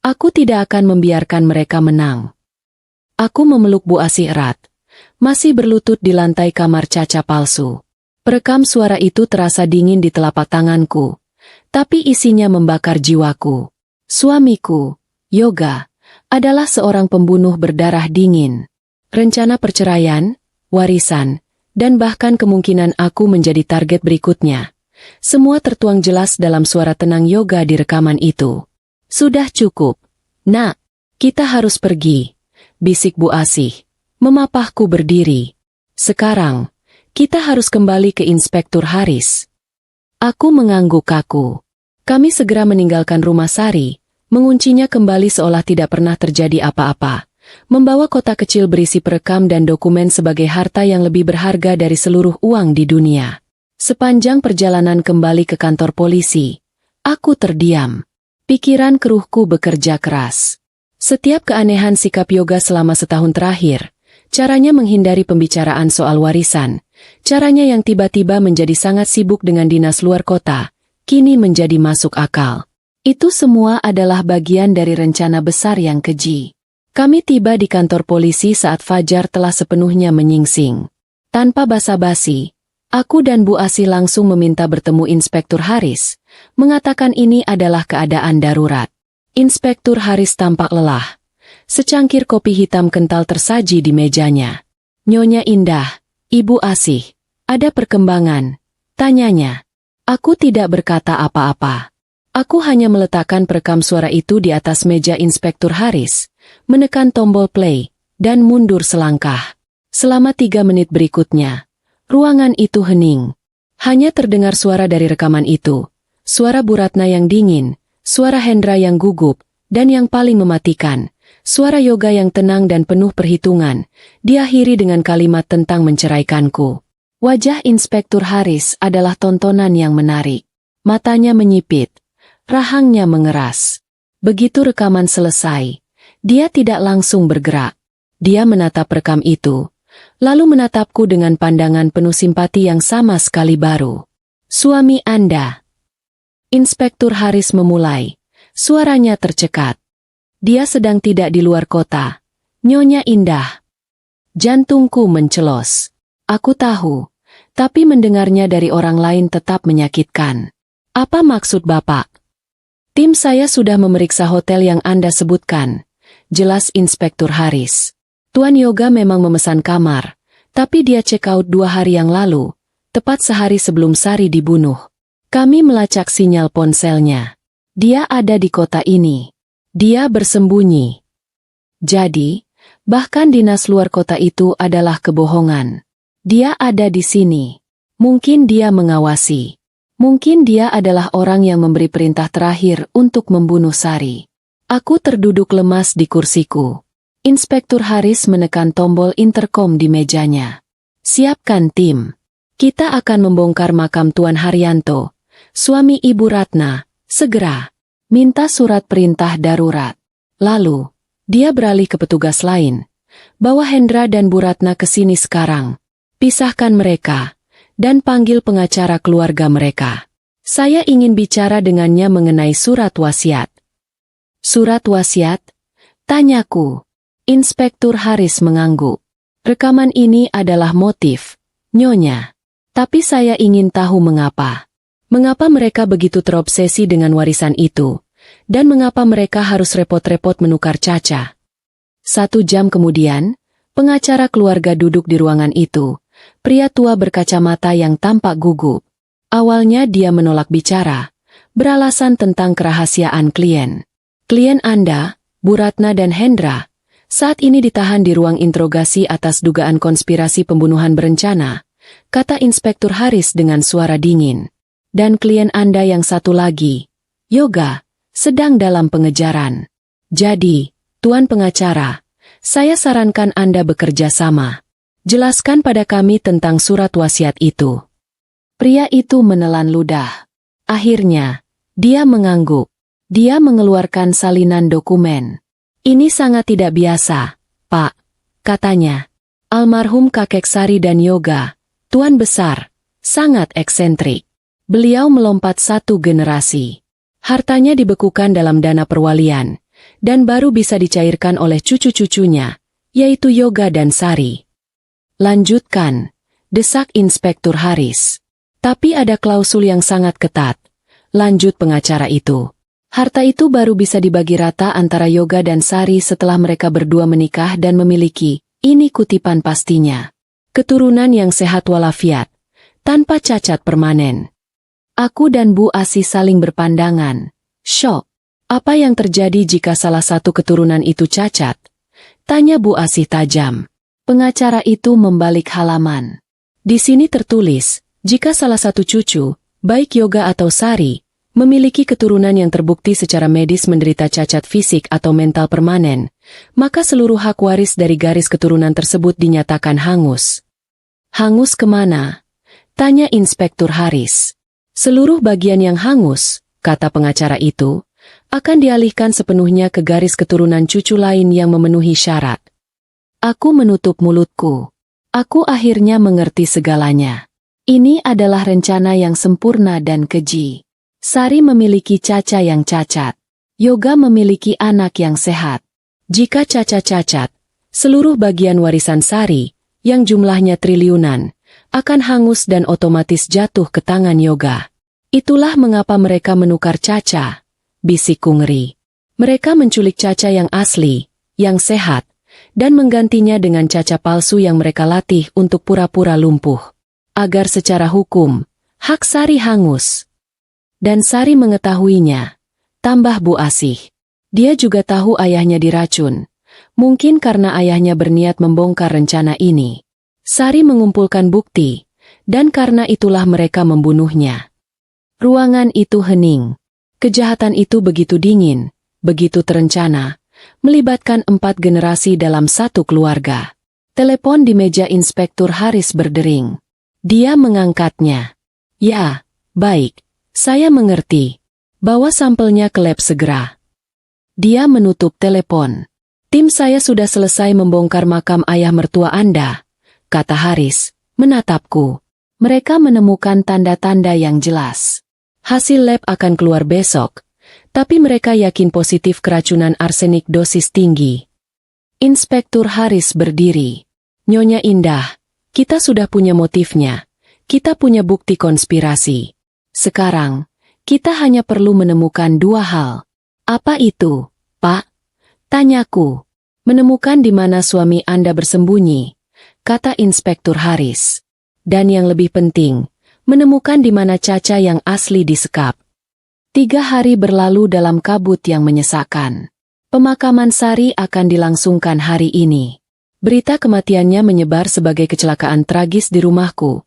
Aku tidak akan membiarkan mereka menang. Aku memeluk Bu Asih erat. Masih berlutut di lantai kamar Caca palsu. Perekam suara itu terasa dingin di telapak tanganku. Tapi isinya membakar jiwaku. Suamiku, Yoga, adalah seorang pembunuh berdarah dingin. Rencana perceraian, warisan, dan bahkan kemungkinan aku menjadi target berikutnya. Semua tertuang jelas dalam suara tenang Yoga di rekaman itu. Sudah cukup. Nak, kita harus pergi. Bisik Bu Asih. Memapahku berdiri. Sekarang, kita harus kembali ke Inspektur Haris. Aku mengangguk kaku. Kami segera meninggalkan rumah Sari, menguncinya kembali seolah tidak pernah terjadi apa-apa. Membawa kotak kecil berisi perekam dan dokumen sebagai harta yang lebih berharga dari seluruh uang di dunia. Sepanjang perjalanan kembali ke kantor polisi, aku terdiam. Pikiran keruhku bekerja keras. Setiap keanehan sikap Yoga selama setahun terakhir, caranya menghindari pembicaraan soal warisan, caranya yang tiba-tiba menjadi sangat sibuk dengan dinas luar kota, kini menjadi masuk akal. Itu semua adalah bagian dari rencana besar yang keji. Kami tiba di kantor polisi saat fajar telah sepenuhnya menyingsing. Tanpa basa-basi, aku dan Bu Asih langsung meminta bertemu Inspektur Haris, mengatakan ini adalah keadaan darurat. Inspektur Haris tampak lelah. Secangkir kopi hitam kental tersaji di mejanya. Nyonya Indah, Ibu Asih, ada perkembangan? Tanyanya. Aku tidak berkata apa-apa. Aku hanya meletakkan perekam suara itu di atas meja Inspektur Haris, menekan tombol play, dan mundur selangkah. Selama 3 menit berikutnya, ruangan itu hening. Hanya terdengar suara dari rekaman itu. Suara Bu Ratna yang dingin, suara Hendra yang gugup, dan yang paling mematikan, Suara Yoga yang tenang dan penuh perhitungan, diakhiri dengan kalimat tentang menceraikanku. Wajah Inspektur Haris adalah tontonan yang menarik. Matanya menyipit, rahangnya mengeras. Begitu rekaman selesai, dia tidak langsung bergerak. Dia menatap rekam itu, lalu menatapku dengan pandangan penuh simpati yang sama sekali baru. Suami Anda. Inspektur Haris memulai. Suaranya tercekat. Dia sedang tidak di luar kota. Nyonya Indah. Jantungku mencelos. Aku tahu, tapi mendengarnya dari orang lain tetap menyakitkan. Apa maksud Bapak? Tim saya sudah memeriksa hotel yang Anda sebutkan. Jelas Inspektur Haris. Tuan Yoga memang memesan kamar, tapi dia check out 2 hari yang lalu, tepat sehari sebelum Sari dibunuh. Kami melacak sinyal ponselnya. Dia ada di kota ini. Dia bersembunyi. Jadi, bahkan dinas luar kota itu adalah kebohongan. Dia ada di sini. Mungkin dia mengawasi. Mungkin dia adalah orang yang memberi perintah terakhir untuk membunuh Sari. Aku terduduk lemas di kursiku. Inspektur Haris menekan tombol interkom di mejanya. Siapkan tim. Kita akan membongkar makam Tuan Haryanto, suami Ibu Ratna, segera. Minta surat perintah darurat. Lalu, dia beralih ke petugas lain. Bawa Hendra dan Bu Ratna ke sini sekarang. Pisahkan mereka. Dan panggil pengacara keluarga mereka. Saya ingin bicara dengannya mengenai surat wasiat. Surat wasiat? Tanyaku. Inspektur Haris mengangguk. Rekaman ini adalah motif, Nyonya. Tapi saya ingin tahu mengapa. Mengapa mereka begitu terobsesi dengan warisan itu? Dan mengapa mereka harus repot-repot menukar Caca? 1 jam kemudian, pengacara keluarga duduk di ruangan itu. Pria tua berkacamata yang tampak gugup. Awalnya dia menolak bicara, beralasan tentang kerahasiaan klien. Klien Anda, Bu Ratna dan Hendra, saat ini ditahan di ruang interogasi atas dugaan konspirasi pembunuhan berencana, kata Inspektur Haris dengan suara dingin. Dan klien Anda yang satu lagi, Yoga, sedang dalam pengejaran. Jadi, Tuan Pengacara, saya sarankan Anda bekerja sama. Jelaskan pada kami tentang surat wasiat itu. Pria itu menelan ludah. Akhirnya, dia mengangguk. Dia mengeluarkan salinan dokumen. Ini sangat tidak biasa, Pak, katanya. Almarhum kakek Sari dan Yoga, Tuan Besar, sangat eksentrik. Beliau melompat 1 generasi. Hartanya dibekukan dalam dana perwalian, dan baru bisa dicairkan oleh cucu-cucunya, yaitu Yoga dan Sari. Lanjutkan, desak Inspektur Haris. Tapi ada klausul yang sangat ketat. Lanjut pengacara itu. Harta itu baru bisa dibagi rata antara Yoga dan Sari setelah mereka berdua menikah dan memiliki, ini kutipan pastinya, keturunan yang sehat walafiat, tanpa cacat permanen. Aku dan Bu Asih saling berpandangan. Syok. Apa yang terjadi jika salah satu keturunan itu cacat? Tanya Bu Asih tajam. Pengacara itu membalik halaman. Di sini tertulis, jika salah satu cucu, baik Yoga atau Sari, memiliki keturunan yang terbukti secara medis menderita cacat fisik atau mental permanen, maka seluruh hak waris dari garis keturunan tersebut dinyatakan hangus. Hangus kemana? Tanya Inspektur Haris. Seluruh bagian yang hangus, kata pengacara itu, akan dialihkan sepenuhnya ke garis keturunan cucu lain yang memenuhi syarat. Aku menutup mulutku. Aku akhirnya mengerti segalanya. Ini adalah rencana yang sempurna dan keji. Sari memiliki Caca yang cacat. Yoga memiliki anak yang sehat. Jika Caca cacat, seluruh bagian warisan Sari, yang jumlahnya triliunan, akan hangus dan otomatis jatuh ke tangan Yoga. Itulah mengapa mereka menukar Caca, bisikku ngeri. Mereka menculik Caca yang asli, yang sehat, dan menggantinya dengan Caca palsu yang mereka latih untuk pura-pura lumpuh. Agar secara hukum, hak Sari hangus. Dan Sari mengetahuinya. Tambah Bu Asih. Dia juga tahu ayahnya diracun. Mungkin karena ayahnya berniat membongkar rencana ini. Sari mengumpulkan bukti, dan karena itulah mereka membunuhnya. Ruangan itu hening. Kejahatan itu begitu dingin, begitu terencana, melibatkan 4 generasi dalam satu keluarga. Telepon di meja Inspektur Haris berdering. Dia mengangkatnya. Ya, baik, saya mengerti. Bawa sampelnya ke lab segera. Dia menutup telepon. Tim saya sudah selesai membongkar makam ayah mertua Anda, kata Haris, menatapku. Mereka menemukan tanda-tanda yang jelas. Hasil lab akan keluar besok, tapi mereka yakin positif keracunan arsenik dosis tinggi. Inspektur Haris berdiri. Nyonya Indah, kita sudah punya motifnya. Kita punya bukti konspirasi. Sekarang, kita hanya perlu menemukan 2 hal. Apa itu, Pak? Tanyaku. Menemukan di mana suami Anda bersembunyi, kata Inspektur Haris. Dan yang lebih penting, menemukan di mana Caca yang asli disekap. 3 hari berlalu dalam kabut yang menyesakkan. Pemakaman Sari akan dilangsungkan hari ini. Berita kematiannya menyebar sebagai kecelakaan tragis di rumahku,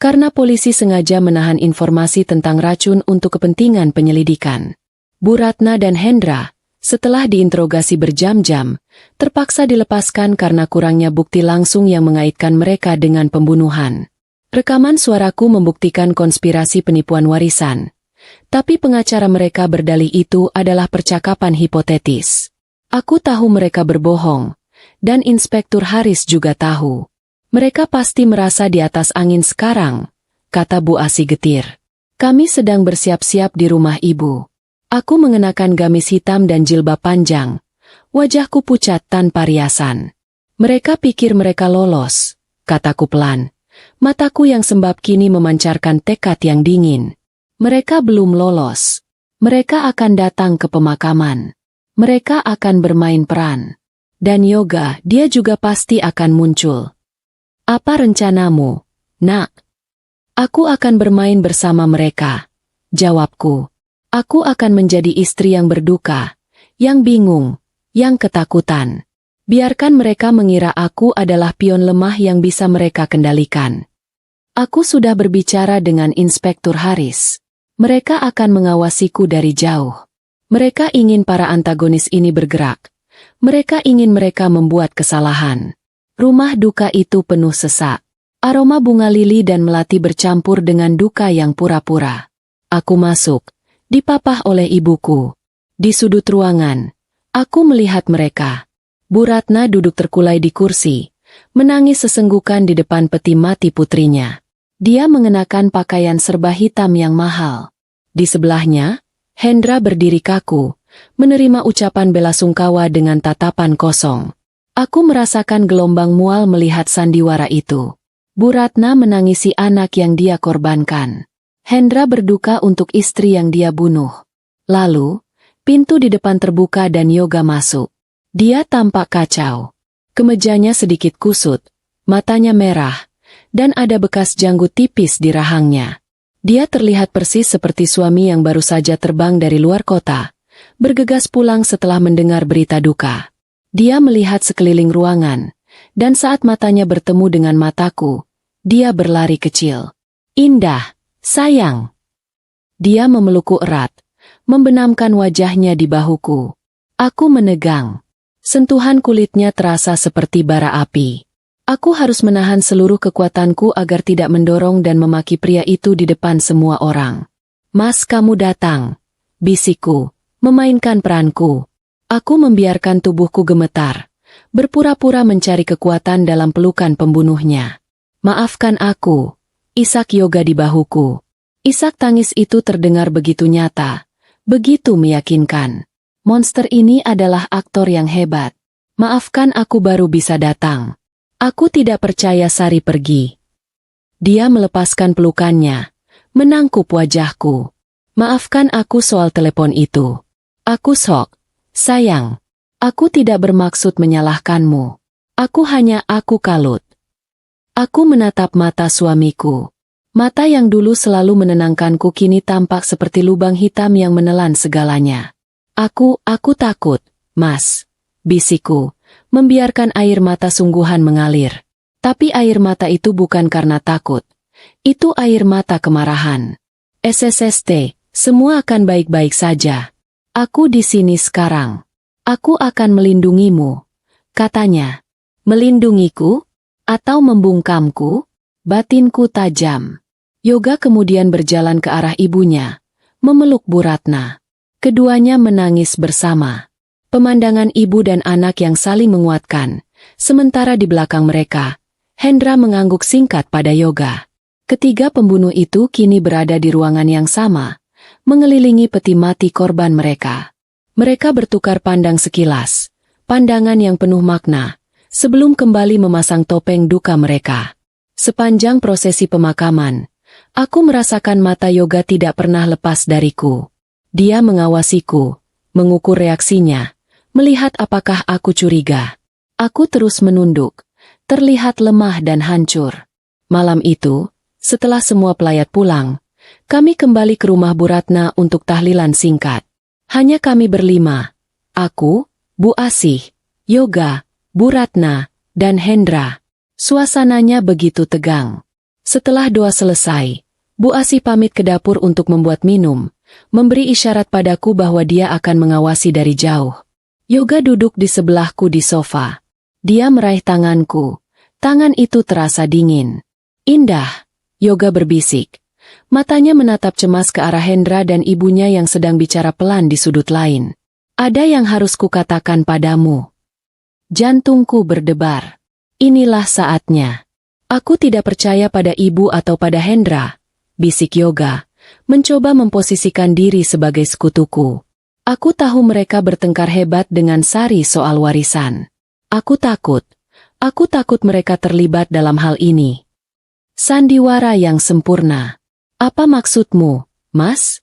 karena polisi sengaja menahan informasi tentang racun untuk kepentingan penyelidikan. Bu Ratna dan Hendra, setelah diinterogasi berjam-jam, terpaksa dilepaskan karena kurangnya bukti langsung yang mengaitkan mereka dengan pembunuhan. Rekaman suaraku membuktikan konspirasi penipuan warisan. Tapi pengacara mereka berdalih itu adalah percakapan hipotetis. Aku tahu mereka berbohong, dan Inspektur Haris juga tahu. Mereka pasti merasa di atas angin sekarang, kata Bu Asi getir. Kami sedang bersiap-siap di rumah ibu. Aku mengenakan gamis hitam dan jilbab panjang. Wajahku pucat tanpa riasan. Mereka pikir mereka lolos, kataku pelan. Mataku yang sembab kini memancarkan tekad yang dingin. Mereka belum lolos. Mereka akan datang ke pemakaman. Mereka akan bermain peran. Dan Yoga, dia juga pasti akan muncul. Apa rencanamu, Nak? Aku akan bermain bersama mereka. Jawabku. Aku akan menjadi istri yang berduka, yang bingung, yang ketakutan. Biarkan mereka mengira aku adalah pion lemah yang bisa mereka kendalikan. Aku sudah berbicara dengan Inspektur Haris. Mereka akan mengawasiku dari jauh. Mereka ingin para antagonis ini bergerak. Mereka ingin mereka membuat kesalahan. Rumah duka itu penuh sesak. Aroma bunga lili dan melati bercampur dengan duka yang pura-pura. Aku masuk, dipapah oleh ibuku. Di sudut ruangan, aku melihat mereka. Bu Ratna duduk terkulai di kursi, menangis sesenggukan di depan peti mati putrinya. Dia mengenakan pakaian serba hitam yang mahal. Di sebelahnya, Hendra berdiri kaku, menerima ucapan bela sungkawa dengan tatapan kosong. Aku merasakan gelombang mual melihat sandiwara itu. Bu Ratna menangisi anak yang dia korbankan. Hendra berduka untuk istri yang dia bunuh. Lalu, pintu di depan terbuka dan Yoga masuk. Dia tampak kacau. Kemejanya sedikit kusut, matanya merah, dan ada bekas janggut tipis di rahangnya. Dia terlihat persis seperti suami yang baru saja terbang dari luar kota, bergegas pulang setelah mendengar berita duka. Dia melihat sekeliling ruangan, dan saat matanya bertemu dengan mataku, dia berlari kecil. Indah, sayang. Dia memelukku erat, membenamkan wajahnya di bahuku. Aku menegang. Sentuhan kulitnya terasa seperti bara api. Aku harus menahan seluruh kekuatanku agar tidak mendorong dan memaki pria itu di depan semua orang. Mas, kamu datang, bisikku, memainkan peranku. Aku membiarkan tubuhku gemetar, berpura-pura mencari kekuatan dalam pelukan pembunuhnya. Maafkan aku, isak Yoga di bahuku. Isak tangis itu terdengar begitu nyata, begitu meyakinkan. Monster ini adalah aktor yang hebat. Maafkan aku baru bisa datang. Aku tidak percaya Sari pergi. Dia melepaskan pelukannya, menangkup wajahku. Maafkan aku soal telepon itu. Aku sok. Sayang, aku tidak bermaksud menyalahkanmu. Aku kalut. Aku menatap mata suamiku. Mata yang dulu selalu menenangkanku kini tampak seperti lubang hitam yang menelan segalanya. Aku takut, Mas, bisikku, membiarkan air mata sungguhan mengalir. Tapi air mata itu bukan karena takut. Itu air mata kemarahan. SSST, semua akan baik-baik saja. Aku di sini sekarang. Aku akan melindungimu, katanya. Melindungiku? Atau membungkamku? Batinku tajam. Yoga kemudian berjalan ke arah ibunya, memeluk Bu Ratna. Keduanya menangis bersama. Pemandangan ibu dan anak yang saling menguatkan. Sementara di belakang mereka, Hendra mengangguk singkat pada Yoga. Ketiga pembunuh itu kini berada di ruangan yang sama, mengelilingi peti mati korban mereka. Mereka bertukar pandang sekilas, pandangan yang penuh makna, sebelum kembali memasang topeng duka mereka. Sepanjang prosesi pemakaman, aku merasakan mata Yoga tidak pernah lepas dariku. Dia mengawasiku, mengukur reaksinya, melihat apakah aku curiga. Aku terus menunduk, terlihat lemah dan hancur. Malam itu, setelah semua pelayat pulang, kami kembali ke rumah Bu Ratna untuk tahlilan singkat. Hanya kami berlima, aku, Bu Asih, Yoga, Bu Ratna, dan Hendra. Suasananya begitu tegang. Setelah doa selesai, Bu Asih pamit ke dapur untuk membuat minum, memberi isyarat padaku bahwa dia akan mengawasi dari jauh. Yoga duduk di sebelahku di sofa. Dia meraih tanganku. Tangan itu terasa dingin. Indah, Yoga berbisik. Matanya menatap cemas ke arah Hendra dan ibunya yang sedang bicara pelan di sudut lain. Ada yang harus kukatakan padamu. Jantungku berdebar. Inilah saatnya. Aku tidak percaya pada ibu atau pada Hendra, bisik Yoga, mencoba memposisikan diri sebagai sekutuku. Aku tahu mereka bertengkar hebat dengan Sari soal warisan. Aku takut mereka terlibat dalam hal ini. Sandiwara yang sempurna. Apa maksudmu, Mas?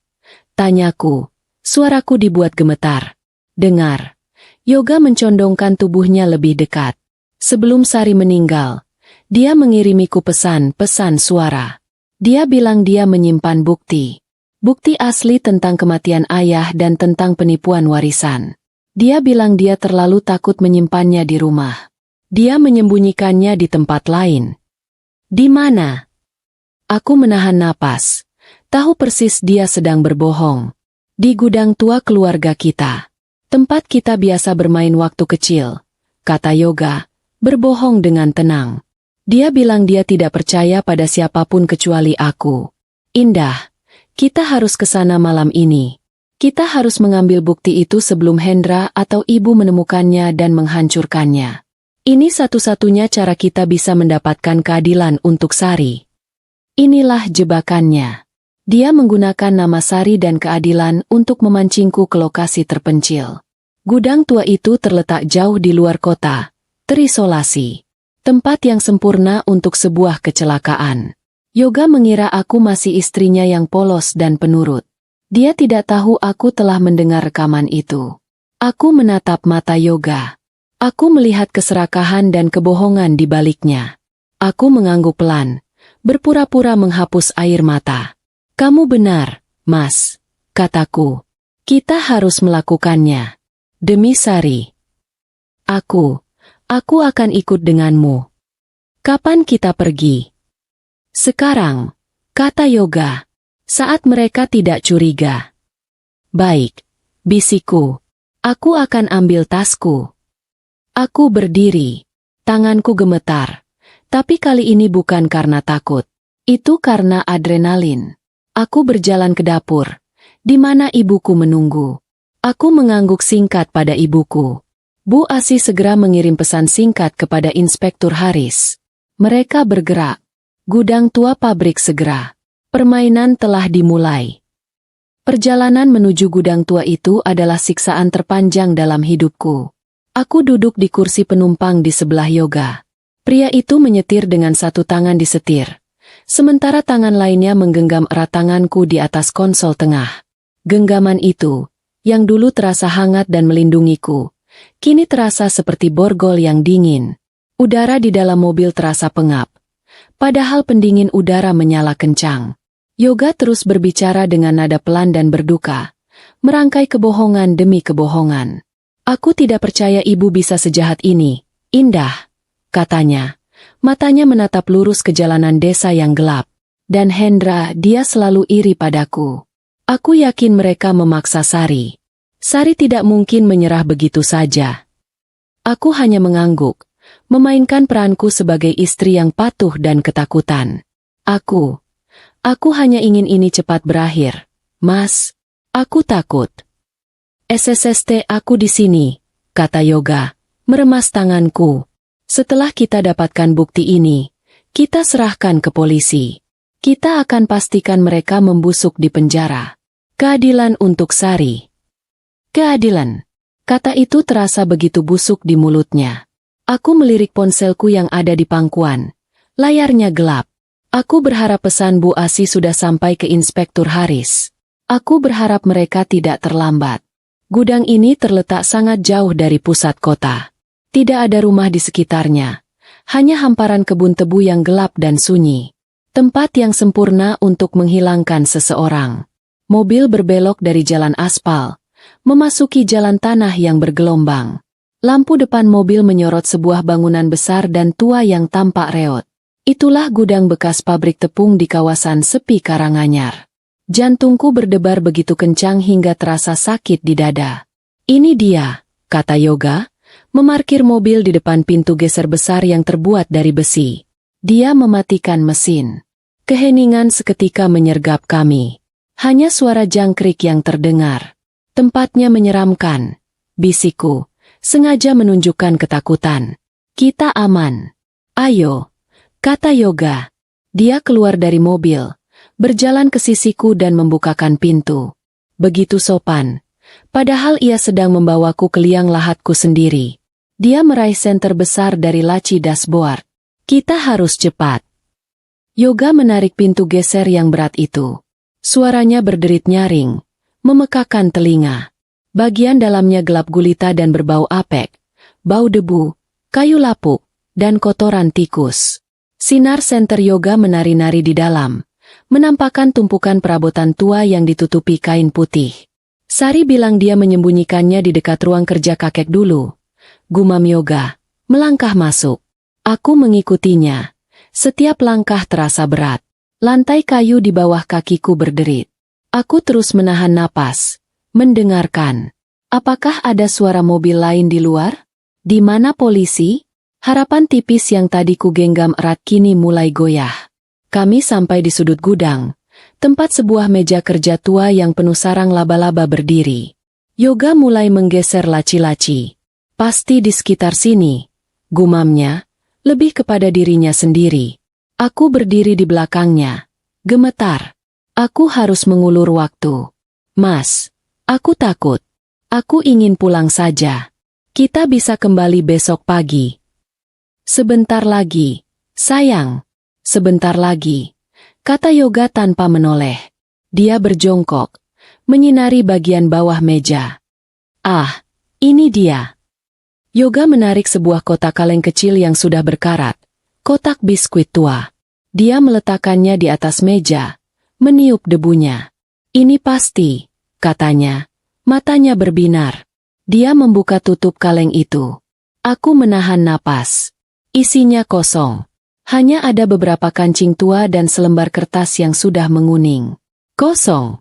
Tanyaku. Suaraku dibuat gemetar. Dengar. Yoga mencondongkan tubuhnya lebih dekat. Sebelum Sari meninggal, dia mengirimiku pesan-pesan suara. Dia bilang dia menyimpan bukti. Bukti asli tentang kematian ayah dan tentang penipuan warisan. Dia bilang dia terlalu takut menyimpannya di rumah. Dia menyembunyikannya di tempat lain. Di mana? Aku menahan napas. Tahu persis dia sedang berbohong. Di gudang tua keluarga kita. Tempat kita biasa bermain waktu kecil. Kata Yoga, berbohong dengan tenang. Dia bilang dia tidak percaya pada siapapun kecuali aku. Indah, kita harus ke sana malam ini. Kita harus mengambil bukti itu sebelum Hendra atau ibu menemukannya dan menghancurkannya. Ini satu-satunya cara kita bisa mendapatkan keadilan untuk Sari. Inilah jebakannya. Dia menggunakan nama Sari dan keadilan untuk memancingku ke lokasi terpencil. Gudang tua itu terletak jauh di luar kota, terisolasi. Tempat yang sempurna untuk sebuah kecelakaan. Yoga mengira aku masih istrinya yang polos dan penurut. Dia tidak tahu aku telah mendengar rekaman itu. Aku menatap mata Yoga. Aku melihat keserakahan dan kebohongan di baliknya. Aku mengangguk pelan, berpura-pura menghapus air mata. Kamu benar, Mas, kataku. Kita harus melakukannya. Demi Sari. Aku akan ikut denganmu. Kapan kita pergi? Sekarang, kata Yoga, saat mereka tidak curiga. Baik, bisikku. Aku akan ambil tasku. Aku berdiri. Tanganku gemetar. Tapi kali ini bukan karena takut. Itu karena adrenalin. Aku berjalan ke dapur, di mana ibuku menunggu. Aku mengangguk singkat pada ibuku. Bu Asih segera mengirim pesan singkat kepada Inspektur Haris. Mereka bergerak. Gudang tua pabrik segera. Permainan telah dimulai. Perjalanan menuju gudang tua itu adalah siksaan terpanjang dalam hidupku. Aku duduk di kursi penumpang di sebelah Yoga. Pria itu menyetir dengan satu tangan di setir, sementara tangan lainnya menggenggam erat tanganku di atas konsol tengah. Genggaman itu, yang dulu terasa hangat dan melindungiku, kini terasa seperti borgol yang dingin. Udara di dalam mobil terasa pengap. Padahal pendingin udara menyala kencang. Yoga terus berbicara dengan nada pelan dan berduka, merangkai kebohongan demi kebohongan. Aku tidak percaya ibu bisa sejahat ini, Indah, katanya. Matanya menatap lurus ke jalanan desa yang gelap. Dan Hendra, dia selalu iri padaku. Aku yakin mereka memaksa Sari. Sari tidak mungkin menyerah begitu saja. Aku hanya mengangguk, memainkan peranku sebagai istri yang patuh dan ketakutan. Aku hanya ingin ini cepat berakhir. Mas, aku takut. SSST aku di sini, kata Yoga, meremas tanganku. Setelah kita dapatkan bukti ini, kita serahkan ke polisi. Kita akan pastikan mereka membusuk di penjara. Keadilan untuk Sari. Keadilan. Kata itu terasa begitu busuk di mulutnya. Aku melirik ponselku yang ada di pangkuan. Layarnya gelap. Aku berharap pesan Bu Asi sudah sampai ke Inspektur Haris. Aku berharap mereka tidak terlambat. Gudang ini terletak sangat jauh dari pusat kota. Tidak ada rumah di sekitarnya. Hanya hamparan kebun tebu yang gelap dan sunyi. Tempat yang sempurna untuk menghilangkan seseorang. Mobil berbelok dari jalan aspal, memasuki jalan tanah yang bergelombang. Lampu depan mobil menyorot sebuah bangunan besar dan tua yang tampak reot. Itulah gudang bekas pabrik tepung di kawasan sepi Karanganyar. Jantungku berdebar begitu kencang hingga terasa sakit di dada. Ini dia, kata Yoga, memarkir mobil di depan pintu geser besar yang terbuat dari besi. Dia mematikan mesin. Keheningan seketika menyergap kami. Hanya suara jangkrik yang terdengar. Tempatnya menyeramkan. Bisikku, sengaja menunjukkan ketakutan. Kita aman. Ayo, kata Yoga. Dia keluar dari mobil, berjalan ke sisiku dan membukakan pintu. Begitu sopan. Padahal ia sedang membawaku ke liang lahatku sendiri. Dia meraih senter besar dari laci dashboard. Kita harus cepat. Yoga menarik pintu geser yang berat itu. Suaranya berderit nyaring, memekakan telinga. Bagian dalamnya gelap gulita dan berbau apek, bau debu, kayu lapuk, dan kotoran tikus. Sinar senter Yoga menari-nari di dalam, menampakkan tumpukan perabotan tua yang ditutupi kain putih. Sari bilang dia menyembunyikannya di dekat ruang kerja kakek dulu. Gumam Yoga, melangkah masuk. Aku mengikutinya. Setiap langkah terasa berat. Lantai kayu di bawah kakiku berderit. Aku terus menahan napas, mendengarkan. Apakah ada suara mobil lain di luar? Di mana polisi? Harapan tipis yang tadi ku genggam erat kini mulai goyah. Kami sampai di sudut gudang, tempat sebuah meja kerja tua yang penuh sarang laba-laba berdiri. Yoga mulai menggeser laci-laci. Pasti di sekitar sini, gumamnya. Lebih kepada dirinya sendiri. Aku berdiri di belakangnya. Gemetar. Aku harus mengulur waktu. Mas, aku takut. Aku ingin pulang saja. Kita bisa kembali besok pagi. Sebentar lagi. Sayang. Sebentar lagi. Kata Yoga tanpa menoleh. Dia berjongkok. Menyinari bagian bawah meja. Ah, ini dia. Yoga menarik sebuah kotak kaleng kecil yang sudah berkarat. Kotak biskuit tua. Dia meletakkannya di atas meja, meniup debunya. Ini pasti, katanya. Matanya berbinar. Dia membuka tutup kaleng itu. Aku menahan napas. Isinya kosong. Hanya ada beberapa kancing tua dan selembar kertas yang sudah menguning. Kosong.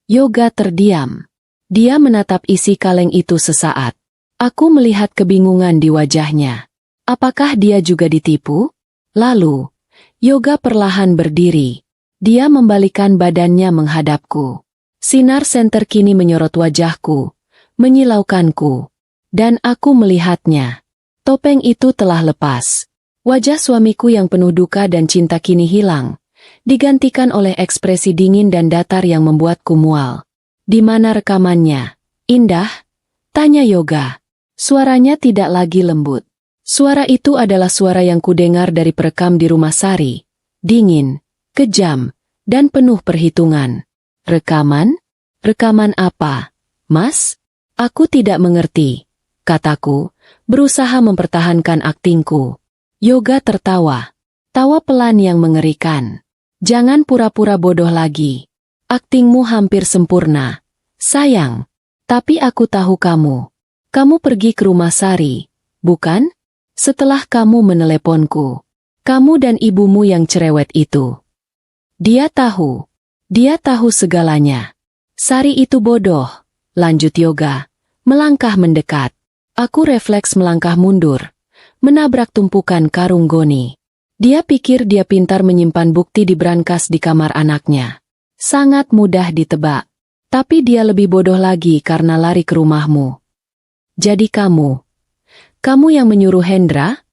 Yoga terdiam. Dia menatap isi kaleng itu sesaat. Aku melihat kebingungan di wajahnya. Apakah dia juga ditipu? Lalu, Yoga perlahan berdiri. Dia membalikkan badannya menghadapku. Sinar senter kini menyorot wajahku, menyilaukanku. Dan aku melihatnya. Topeng itu telah lepas. Wajah suamiku yang penuh duka dan cinta kini hilang, digantikan oleh ekspresi dingin dan datar yang membuatku mual. Di mana rekamannya? Indah? Tanya Yoga. Suaranya tidak lagi lembut. Suara itu adalah suara yang kudengar dari perekam di rumah Sari. Dingin, kejam, dan penuh perhitungan. Rekaman? Rekaman apa? Mas? Aku tidak mengerti, kataku, berusaha mempertahankan aktingku. Yoga tertawa. Tawa pelan yang mengerikan. Jangan pura-pura bodoh lagi. Aktingmu hampir sempurna. Sayang. Tapi aku tahu kamu. Kamu pergi ke rumah Sari, bukan? Setelah kamu meneleponku. Kamu dan ibumu yang cerewet itu. Dia tahu. Dia tahu segalanya. Sari itu bodoh. lanjut Yoga, melangkah mendekat. Aku refleks melangkah mundur, menabrak tumpukan karung Goni. Dia pikir dia pintar menyimpan bukti di brankas di kamar anaknya. Sangat mudah ditebak. Tapi dia lebih bodoh lagi karena lari ke rumahmu. Jadi kamu yang menyuruh Hendra?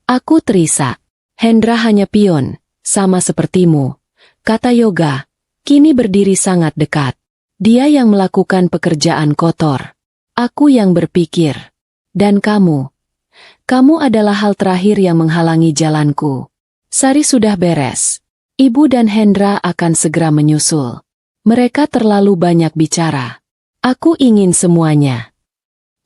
Aku terisak. Hendra hanya pion, sama sepertimu, kata Yoga, kini berdiri sangat dekat. Dia yang melakukan pekerjaan kotor. Aku yang berpikir. Dan kamu adalah hal terakhir yang menghalangi jalanku. Sari sudah beres. Ibu dan Hendra akan segera menyusul. Mereka terlalu banyak bicara. Aku ingin semuanya.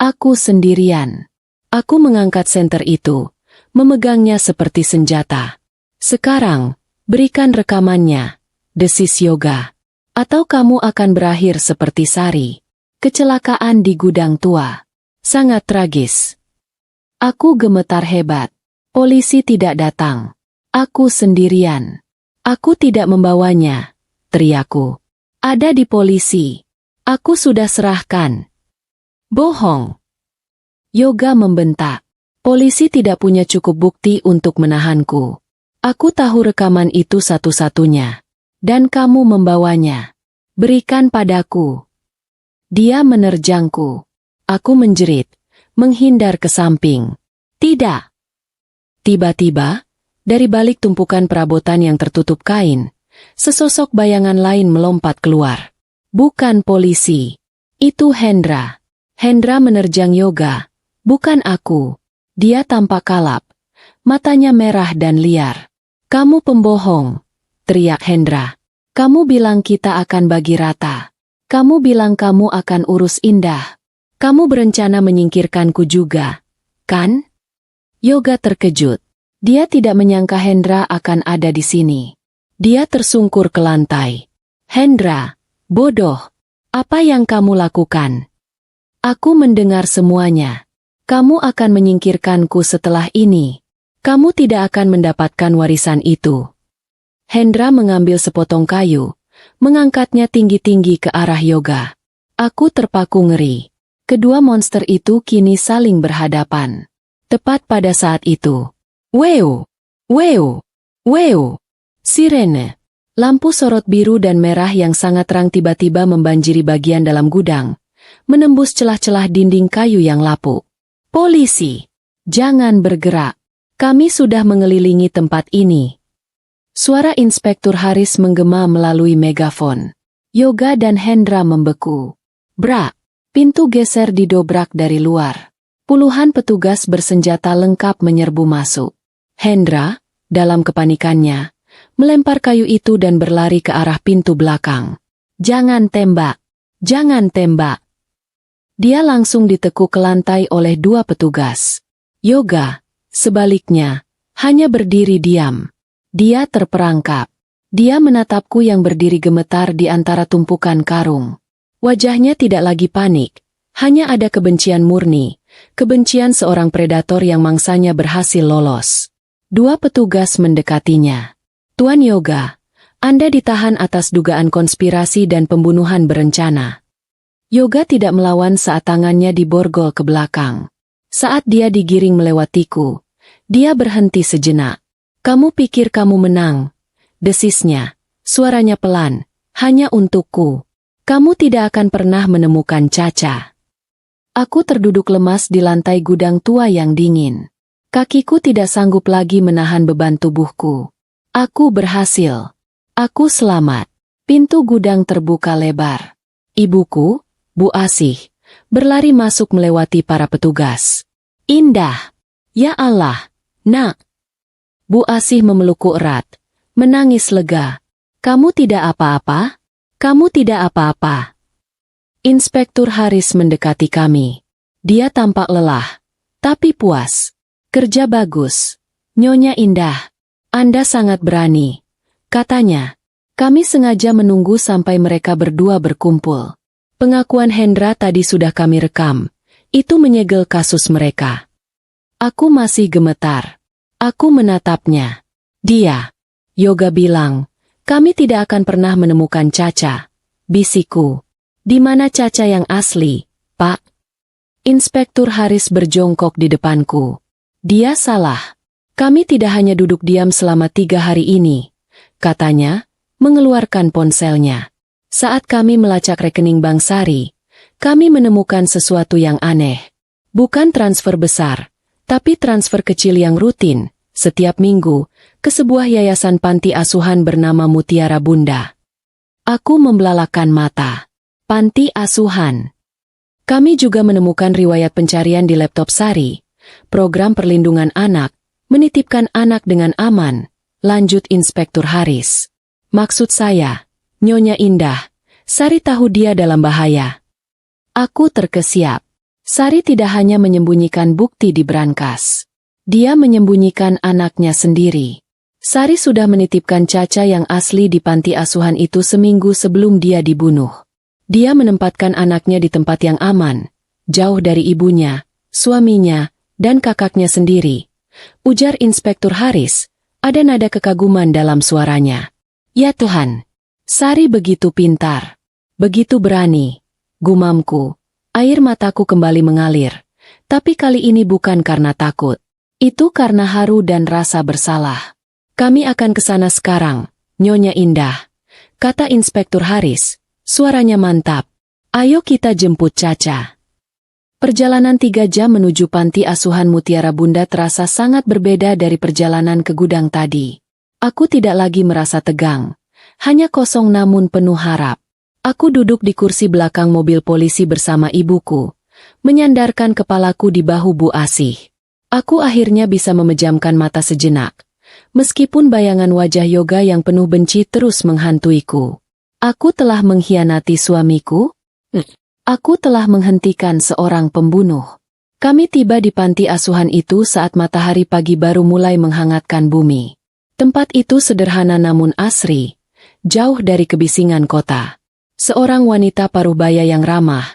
Aku sendirian. Aku mengangkat senter itu, memegangnya seperti senjata. Sekarang, berikan rekamannya, desis Yoga. Atau kamu akan berakhir seperti Sari. Kecelakaan di gudang tua. Sangat tragis. Aku gemetar hebat. Polisi tidak datang. Aku sendirian. Aku tidak membawanya, teriakku. Ada di polisi. Aku sudah serahkan. Bohong. Yoga membentak. Polisi tidak punya cukup bukti untuk menahanku. Aku tahu rekaman itu satu-satunya. Dan kamu membawanya. Berikan padaku. Dia menerjangku. Aku menjerit, menghindar ke samping. Tidak. Tiba-tiba, dari balik tumpukan perabotan yang tertutup kain, sesosok bayangan lain melompat keluar. Bukan polisi. Itu Hendra. Hendra menerjang Yoga. Bukan aku. Dia tampak kalap. Matanya merah dan liar. Kamu pembohong, teriak Hendra. Kamu bilang kita akan bagi rata. Kamu bilang kamu akan urus Indah. Kamu berencana menyingkirkanku juga, kan? Yoga terkejut. Dia tidak menyangka Hendra akan ada di sini. Dia tersungkur ke lantai. Hendra, bodoh. Apa yang kamu lakukan? Aku mendengar semuanya. Kamu akan menyingkirkanku setelah ini. Kamu tidak akan mendapatkan warisan itu. Hendra mengambil sepotong kayu, mengangkatnya tinggi-tinggi ke arah Yoga. Aku terpaku ngeri. Kedua monster itu kini saling berhadapan. Tepat pada saat itu. Weu! Weu! Weu! Sirene. Lampu sorot biru dan merah yang sangat terang tiba-tiba membanjiri bagian dalam gudang, menembus celah-celah dinding kayu yang lapuk. Polisi! Jangan bergerak. Kami sudah mengelilingi tempat ini. Suara Inspektur Haris menggema melalui megafon. Yoga dan Hendra membeku. Brak! Pintu geser didobrak dari luar. Puluhan petugas bersenjata lengkap menyerbu masuk. Hendra, dalam kepanikannya, melempar kayu itu dan berlari ke arah pintu belakang. Jangan tembak! Jangan tembak! Dia langsung ditekuk ke lantai oleh dua petugas. Yoga, sebaliknya, hanya berdiri diam. Dia terperangkap. Dia menatapku yang berdiri gemetar di antara tumpukan karung. Wajahnya tidak lagi panik, hanya ada kebencian murni, kebencian seorang predator yang mangsanya berhasil lolos. Dua petugas mendekatinya. Tuan Yoga, Anda ditahan atas dugaan konspirasi dan pembunuhan berencana. Yoga tidak melawan saat tangannya diborgol ke belakang. Saat dia digiring melewatiku, dia berhenti sejenak. Kamu pikir kamu menang? Desisnya, suaranya pelan, hanya untukku. Kamu tidak akan pernah menemukan Caca. Aku terduduk lemas di lantai gudang tua yang dingin. Kakiku tidak sanggup lagi menahan beban tubuhku. Aku berhasil. Aku selamat. Pintu gudang terbuka lebar. Ibuku, Bu Asih, berlari masuk melewati para petugas. Indah. Ya Allah, Nak. Bu Asih memelukku erat, menangis lega. Kamu tidak apa-apa? Kamu tidak apa-apa. Inspektur Haris mendekati kami. Dia tampak lelah, tapi puas. Kerja bagus. Nyonya Indah. Anda sangat berani. Katanya. Kami sengaja menunggu sampai mereka berdua berkumpul. Pengakuan Hendra tadi sudah kami rekam. Itu menyegel kasus mereka. Aku masih gemetar. Aku menatapnya. Dia. Yoga bilang, kami tidak akan pernah menemukan Caca. Bisikku. Di mana Caca yang asli, Pak? Inspektur Haris berjongkok di depanku. Dia salah. Kami tidak hanya duduk diam selama 3 hari ini, katanya, mengeluarkan ponselnya. Saat kami melacak rekening Bank Sari, kami menemukan sesuatu yang aneh. Bukan transfer besar, tapi transfer kecil yang rutin, setiap minggu, ke sebuah yayasan panti asuhan bernama Mutiara Bunda. Aku membelalakan mata. Panti asuhan. Kami juga menemukan riwayat pencarian di laptop Sari, program perlindungan anak, menitipkan anak dengan aman, lanjut Inspektur Haris. Maksud saya, Nyonya Indah, Sari tahu dia dalam bahaya. Aku terkesiap. Sari tidak hanya menyembunyikan bukti di brankas. Dia menyembunyikan anaknya sendiri. Sari sudah menitipkan Caca yang asli di panti asuhan itu seminggu sebelum dia dibunuh. Dia menempatkan anaknya di tempat yang aman, jauh dari ibunya, suaminya, dan kakaknya sendiri. Ujar Inspektur Haris, ada nada kekaguman dalam suaranya. Ya Tuhan, Sari begitu pintar, begitu berani. Gumamku, air mataku kembali mengalir. Tapi kali ini bukan karena takut. Itu karena haru dan rasa bersalah. Kami akan ke sana sekarang, Nyonya Indah, kata Inspektur Haris. Suaranya mantap. Ayo kita jemput Caca. Perjalanan 3 jam menuju panti asuhan Mutiara Bunda terasa sangat berbeda dari perjalanan ke gudang tadi. Aku tidak lagi merasa tegang. Hanya kosong namun penuh harap. Aku duduk di kursi belakang mobil polisi bersama ibuku, menyandarkan kepalaku di bahu Bu Asih. Aku akhirnya bisa memejamkan mata sejenak, meskipun bayangan wajah Yoga yang penuh benci terus menghantuiku. Aku telah mengkhianati suamiku? Aku telah menghentikan seorang pembunuh. Kami tiba di panti asuhan itu saat matahari pagi baru mulai menghangatkan bumi. Tempat itu sederhana namun asri, jauh dari kebisingan kota. Seorang wanita paruh baya yang ramah,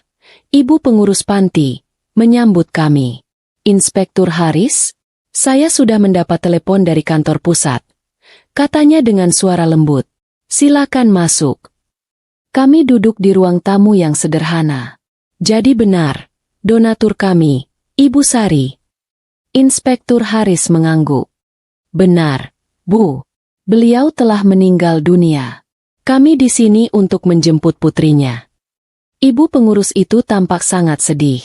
ibu pengurus panti, menyambut kami. Inspektur Haris, saya sudah mendapat telepon dari kantor pusat. Katanya dengan suara lembut. Silakan masuk. Kami duduk di ruang tamu yang sederhana. Jadi benar, donatur kami, Ibu Sari. Inspektur Haris mengangguk. Benar, Bu. Beliau telah meninggal dunia. Kami di sini untuk menjemput putrinya. Ibu pengurus itu tampak sangat sedih.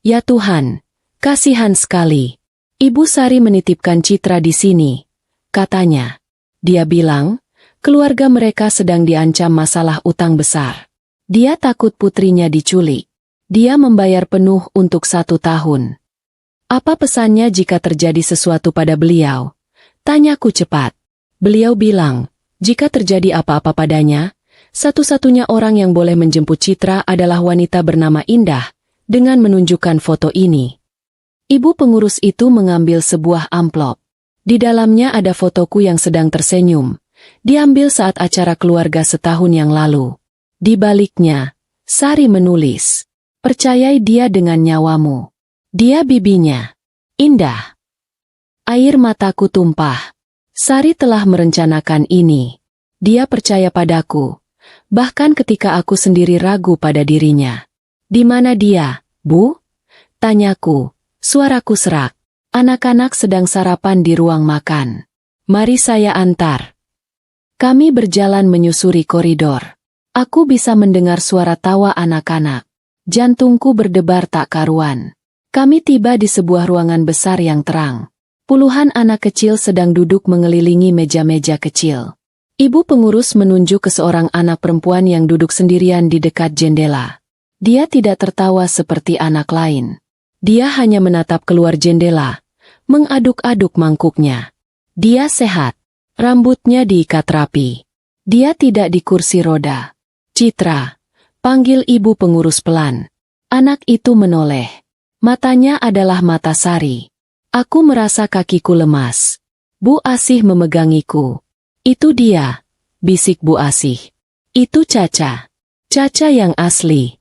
Ya Tuhan, kasihan sekali. Ibu Sari menitipkan Citra di sini, katanya. Dia bilang, keluarga mereka sedang diancam masalah utang besar. Dia takut putrinya diculik. Dia membayar penuh untuk 1 tahun. Apa pesannya jika terjadi sesuatu pada beliau? Tanyaku cepat. Beliau bilang, jika terjadi apa-apa padanya, satu-satunya orang yang boleh menjemput Citra adalah wanita bernama Indah, dengan menunjukkan foto ini. Ibu pengurus itu mengambil sebuah amplop. Di dalamnya ada fotoku yang sedang tersenyum. Diambil saat acara keluarga setahun yang lalu. Di baliknya, Sari menulis, percayai dia dengan nyawamu. Dia bibinya. Indah. Air mataku tumpah. Sari telah merencanakan ini. Dia percaya padaku. Bahkan ketika aku sendiri ragu pada dirinya. Di mana dia, Bu? Tanyaku. Suaraku serak. Anak-anak sedang sarapan di ruang makan. Mari saya antar. Kami berjalan menyusuri koridor. Aku bisa mendengar suara tawa anak-anak. Jantungku berdebar tak karuan. Kami tiba di sebuah ruangan besar yang terang. Puluhan anak kecil sedang duduk mengelilingi meja-meja kecil. Ibu pengurus menunjuk ke seorang anak perempuan yang duduk sendirian di dekat jendela. Dia tidak tertawa seperti anak lain. Dia hanya menatap keluar jendela, mengaduk-aduk mangkuknya. Dia sehat. Rambutnya diikat rapi. Dia tidak di kursi roda. Citra, panggil ibu pengurus pelan. Anak itu menoleh. Matanya adalah mata Sari. Aku merasa kakiku lemas. Bu Asih memegangiku. Itu dia, bisik Bu Asih. Itu Caca. Caca yang asli.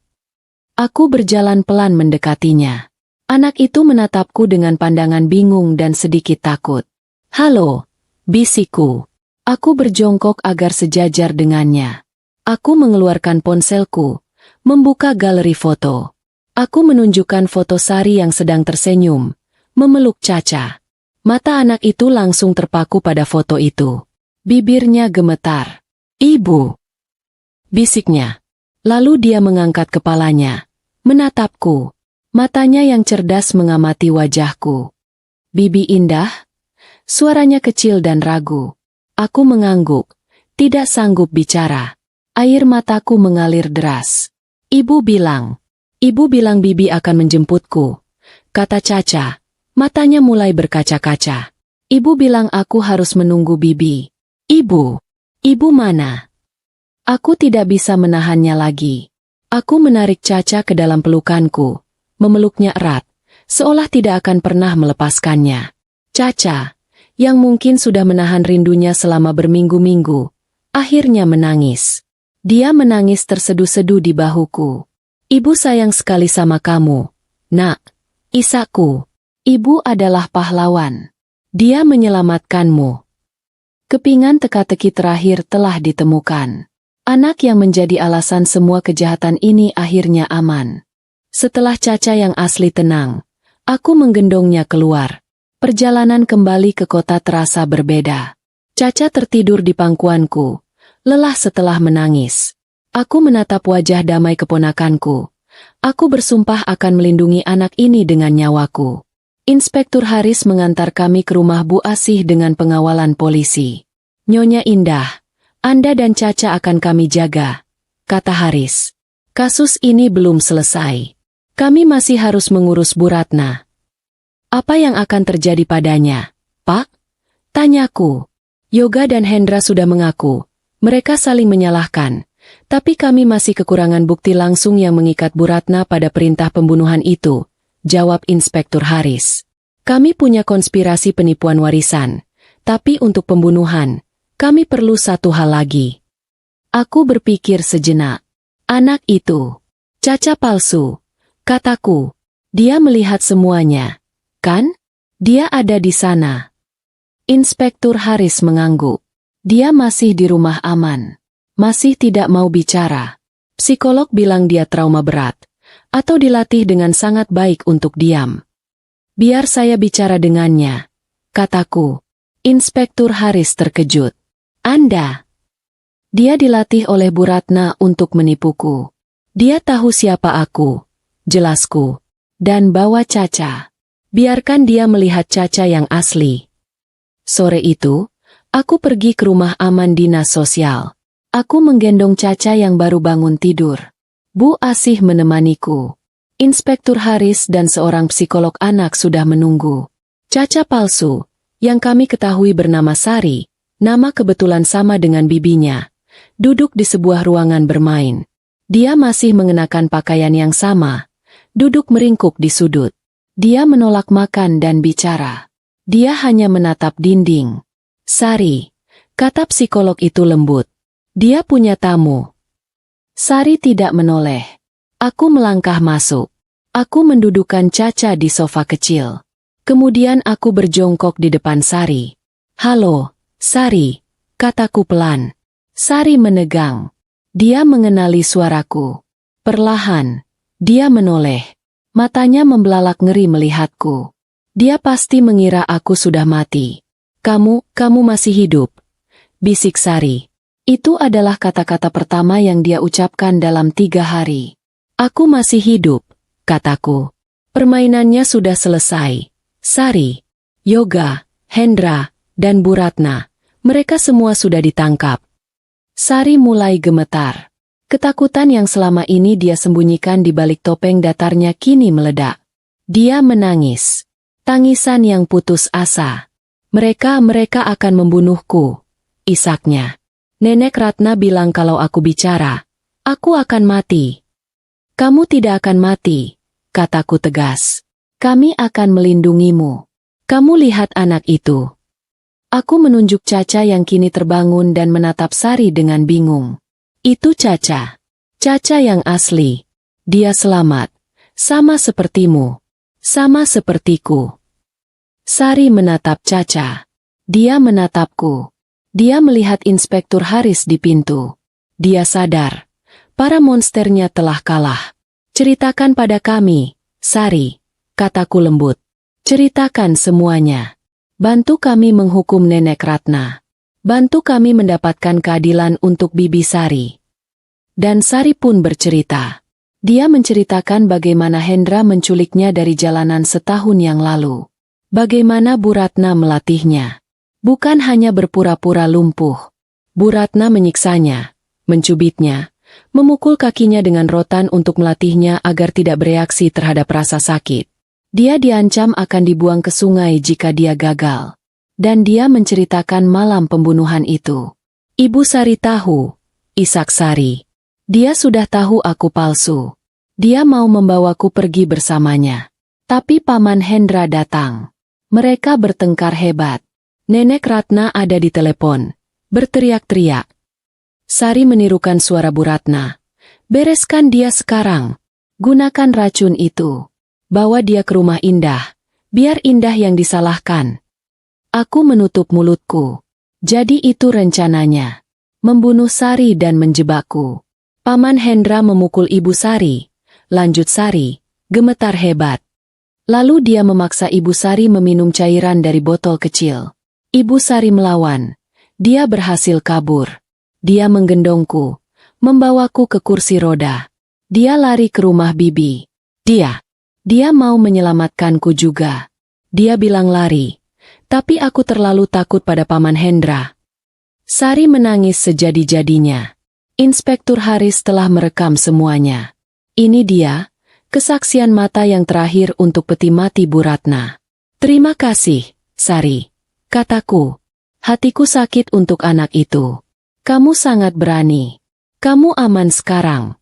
Aku berjalan pelan mendekatinya. Anak itu menatapku dengan pandangan bingung dan sedikit takut. Halo. Bisikku. Aku berjongkok agar sejajar dengannya. Aku mengeluarkan ponselku, membuka galeri foto. Aku menunjukkan foto Sari yang sedang tersenyum, memeluk Caca. Mata anak itu langsung terpaku pada foto itu. Bibirnya gemetar. "Ibu!" bisiknya. Lalu dia mengangkat kepalanya, menatapku. Matanya yang cerdas mengamati wajahku. "Bibi indah?" Suaranya kecil dan ragu. Aku mengangguk, tidak sanggup bicara. Air mataku mengalir deras. Ibu bilang Bibi akan menjemputku," kata Caca. Matanya mulai berkaca-kaca. "Ibu bilang aku harus menunggu Bibi." Ibu mana?" Aku tidak bisa menahannya lagi. Aku menarik Caca ke dalam pelukanku, memeluknya erat, seolah tidak akan pernah melepaskannya. Caca, yang mungkin sudah menahan rindunya selama berminggu-minggu, akhirnya menangis. Dia menangis terseduh-seduh di bahuku. "Ibu sayang sekali sama kamu, Nak. Isaku, Ibu adalah pahlawan. Dia menyelamatkanmu." Kepingan teka-teki terakhir telah ditemukan. Anak yang menjadi alasan semua kejahatan ini akhirnya aman. Setelah Caca yang asli tenang, aku menggendongnya keluar. Perjalanan kembali ke kota terasa berbeda. Caca tertidur di pangkuanku, lelah setelah menangis. Aku menatap wajah damai keponakanku. Aku bersumpah akan melindungi anak ini dengan nyawaku. Inspektur Haris mengantar kami ke rumah Bu Asih dengan pengawalan polisi. "Nyonya Indah, Anda dan Caca akan kami jaga," kata Haris. "Kasus ini belum selesai. Kami masih harus mengurus Bu Ratna." "Apa yang akan terjadi padanya, Pak?" tanyaku. Yoga dan Hendra sudah mengaku. Mereka saling menyalahkan. Tapi kami masih kekurangan bukti langsung yang mengikat Bu Ratna pada perintah pembunuhan itu, jawab Inspektur Haris. "Kami punya konspirasi penipuan warisan. Tapi untuk pembunuhan, kami perlu satu hal lagi." Aku berpikir sejenak. Anak itu Caca palsu, kataku. Dia melihat semuanya, kan? Dia ada di sana. Inspektur Haris mengangguk. Dia masih di rumah aman. Masih tidak mau bicara. Psikolog bilang dia trauma berat, atau dilatih dengan sangat baik untuk diam. "Biar saya bicara dengannya," kataku. Inspektur Haris terkejut. "Anda?" "Dia dilatih oleh Bu Ratna untuk menipuku. Dia tahu siapa aku," jelasku, "dan bawa Caca. Biarkan dia melihat Caca yang asli." Sore itu, aku pergi ke rumah aman dinas sosial. Aku menggendong Caca yang baru bangun tidur. Bu Asih menemaniku. Inspektur Haris dan seorang psikolog anak sudah menunggu. Caca palsu, yang kami ketahui bernama Sari, nama kebetulan sama dengan bibinya, duduk di sebuah ruangan bermain. Dia masih mengenakan pakaian yang sama, duduk meringkuk di sudut. Dia menolak makan dan bicara. Dia hanya menatap dinding. "Sari," kata psikolog itu lembut. "Dia punya tamu." Sari tidak menoleh. Aku melangkah masuk. Aku mendudukkan Caca di sofa kecil. Kemudian aku berjongkok di depan Sari. "Halo, Sari," kataku pelan. Sari menegang. Dia mengenali suaraku. Perlahan, dia menoleh. Matanya membelalak ngeri melihatku. Dia pasti mengira aku sudah mati. Kamu masih hidup," bisik Sari. Itu adalah kata-kata pertama yang dia ucapkan dalam 3 hari. "Aku masih hidup," kataku. "Permainannya sudah selesai. Sari, Yoga, Hendra, dan Bu Ratna, mereka semua sudah ditangkap." Sari mulai gemetar. Ketakutan yang selama ini dia sembunyikan di balik topeng datarnya kini meledak. Dia menangis. Tangisan yang putus asa. Mereka akan membunuhku," isaknya. "Nenek Ratna bilang kalau aku bicara, aku akan mati." "Kamu tidak akan mati," kataku tegas. "Kami akan melindungimu. Kamu lihat anak itu." Aku menunjuk Caca yang kini terbangun dan menatap Sari dengan bingung. "Itu Caca. Caca yang asli. Dia selamat. Sama sepertimu. Sama sepertiku." Sari menatap Caca. Dia menatapku. Dia melihat Inspektur Haris di pintu. Dia sadar. Para monsternya telah kalah. Ceritakan pada kami, Sari, kataku lembut. Ceritakan semuanya. Bantu kami menghukum Nenek Ratna. Bantu kami mendapatkan keadilan untuk Bibi Sari. Dan Sari pun bercerita. Dia menceritakan bagaimana Hendra menculiknya dari jalanan setahun yang lalu. Bagaimana Bu Ratna melatihnya. Bukan hanya berpura-pura lumpuh. Bu Ratna menyiksanya, mencubitnya, memukul kakinya dengan rotan untuk melatihnya agar tidak bereaksi terhadap rasa sakit. Dia diancam akan dibuang ke sungai jika dia gagal. Dan dia menceritakan malam pembunuhan itu. Ibu Sari tahu, Ishak Sari. Dia sudah tahu aku palsu. Dia mau membawaku pergi bersamanya. Tapi Paman Hendra datang. Mereka bertengkar hebat. Nenek Ratna ada di telepon, berteriak-teriak. Sari menirukan suara Bu Ratna. Bereskan dia sekarang. Gunakan racun itu. Bawa dia ke rumah Indah. Biar Indah yang disalahkan. Aku menutup mulutku. Jadi itu rencananya. Membunuh Sari dan menjebakku. Paman Hendra memukul Ibu Sari. Lanjut Sari, gemetar hebat. Lalu dia memaksa Ibu Sari meminum cairan dari botol kecil. Ibu Sari melawan. Dia berhasil kabur. Dia menggendongku, membawaku ke kursi roda. Dia lari ke rumah Bibi. Dia mau menyelamatkanku juga. Dia bilang lari. Tapi aku terlalu takut pada Paman Hendra. Sari menangis sejadi-jadinya. Inspektur Haris telah merekam semuanya. Ini dia, kesaksian mata yang terakhir untuk peti mati Bu Ratna. Terima kasih, Sari, kataku. Hatiku sakit untuk anak itu. Kamu sangat berani. Kamu aman sekarang.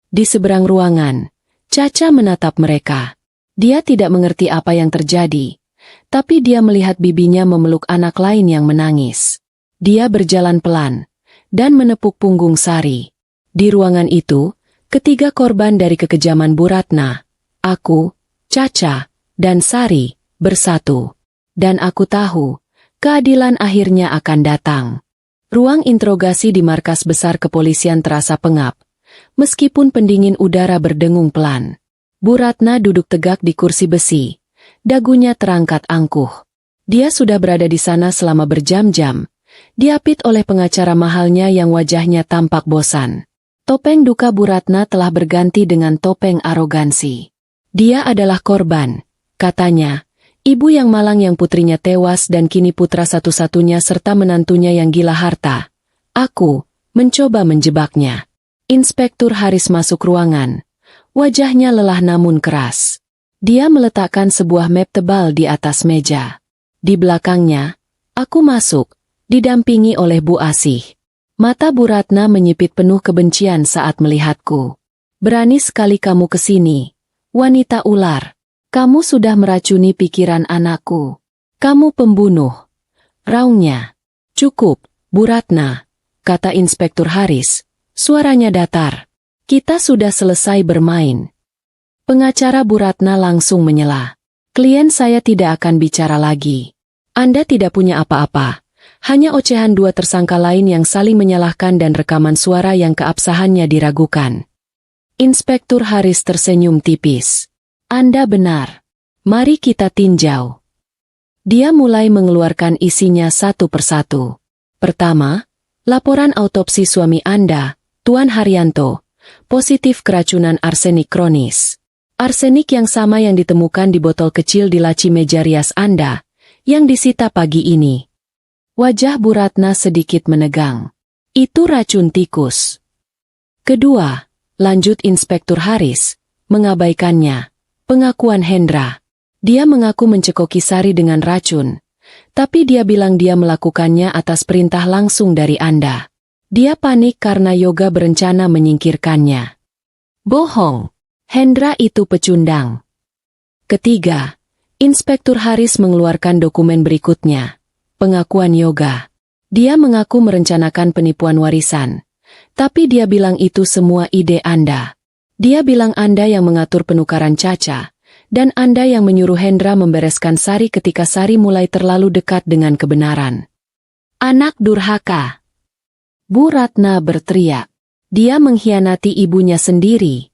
Di seberang ruangan, Caca menatap mereka. Dia tidak mengerti apa yang terjadi. Tapi dia melihat bibinya memeluk anak lain yang menangis. Dia berjalan pelan dan menepuk punggung Sari. Di ruangan itu, ketiga korban dari kekejaman Bu Ratna, aku, Caca, dan Sari, bersatu. Dan aku tahu, keadilan akhirnya akan datang. Ruang interogasi di markas besar kepolisian terasa pengap, meskipun pendingin udara berdengung pelan. Bu Ratna duduk tegak di kursi besi, dagunya terangkat angkuh. Dia sudah berada di sana selama berjam-jam, diapit oleh pengacara mahalnya yang wajahnya tampak bosan. Topeng duka Bu Ratna telah berganti dengan topeng arogansi. Dia adalah korban, katanya. Ibu yang malang yang putrinya tewas dan kini putra satu-satunya serta menantunya yang gila harta. Aku mencoba menjebaknya. Inspektur Haris masuk ruangan. Wajahnya lelah namun keras. Dia meletakkan sebuah map tebal di atas meja. Di belakangnya, aku masuk, didampingi oleh Bu Asih. Mata Bu Ratna menyipit penuh kebencian saat melihatku. Berani sekali kamu ke sini, wanita ular. Kamu sudah meracuni pikiran anakku. Kamu pembunuh. Raungnya. Cukup, Bu Ratna, kata Inspektur Haris. Suaranya datar. Kita sudah selesai bermain. Pengacara Bu Ratna langsung menyela. Klien saya tidak akan bicara lagi. Anda tidak punya apa-apa. Hanya ocehan dua tersangka lain yang saling menyalahkan dan rekaman suara yang keabsahannya diragukan. Inspektur Haris tersenyum tipis. Anda benar. Mari kita tinjau. Dia mulai mengeluarkan isinya satu persatu. Pertama, laporan autopsi suami Anda, Tuan Haryanto, positif keracunan arsenik kronis. Arsenik yang sama yang ditemukan di botol kecil di laci meja rias Anda, yang disita pagi ini. Wajah Bu Ratna sedikit menegang. Itu racun tikus. Kedua, lanjut Inspektur Haris, mengabaikannya. Pengakuan Hendra. Dia mengaku mencekoki Sari dengan racun. Tapi dia bilang dia melakukannya atas perintah langsung dari Anda. Dia panik karena Yoga berencana menyingkirkannya. Bohong. Hendra itu pecundang. Ketiga, Inspektur Haris mengeluarkan dokumen berikutnya. Pengakuan Yoga. Dia mengaku merencanakan penipuan warisan. Tapi dia bilang itu semua ide Anda. Dia bilang Anda yang mengatur penukaran Caca, dan Anda yang menyuruh Hendra membereskan Sari ketika Sari mulai terlalu dekat dengan kebenaran. Anak durhaka. Bu Ratna berteriak. Dia mengkhianati ibunya sendiri.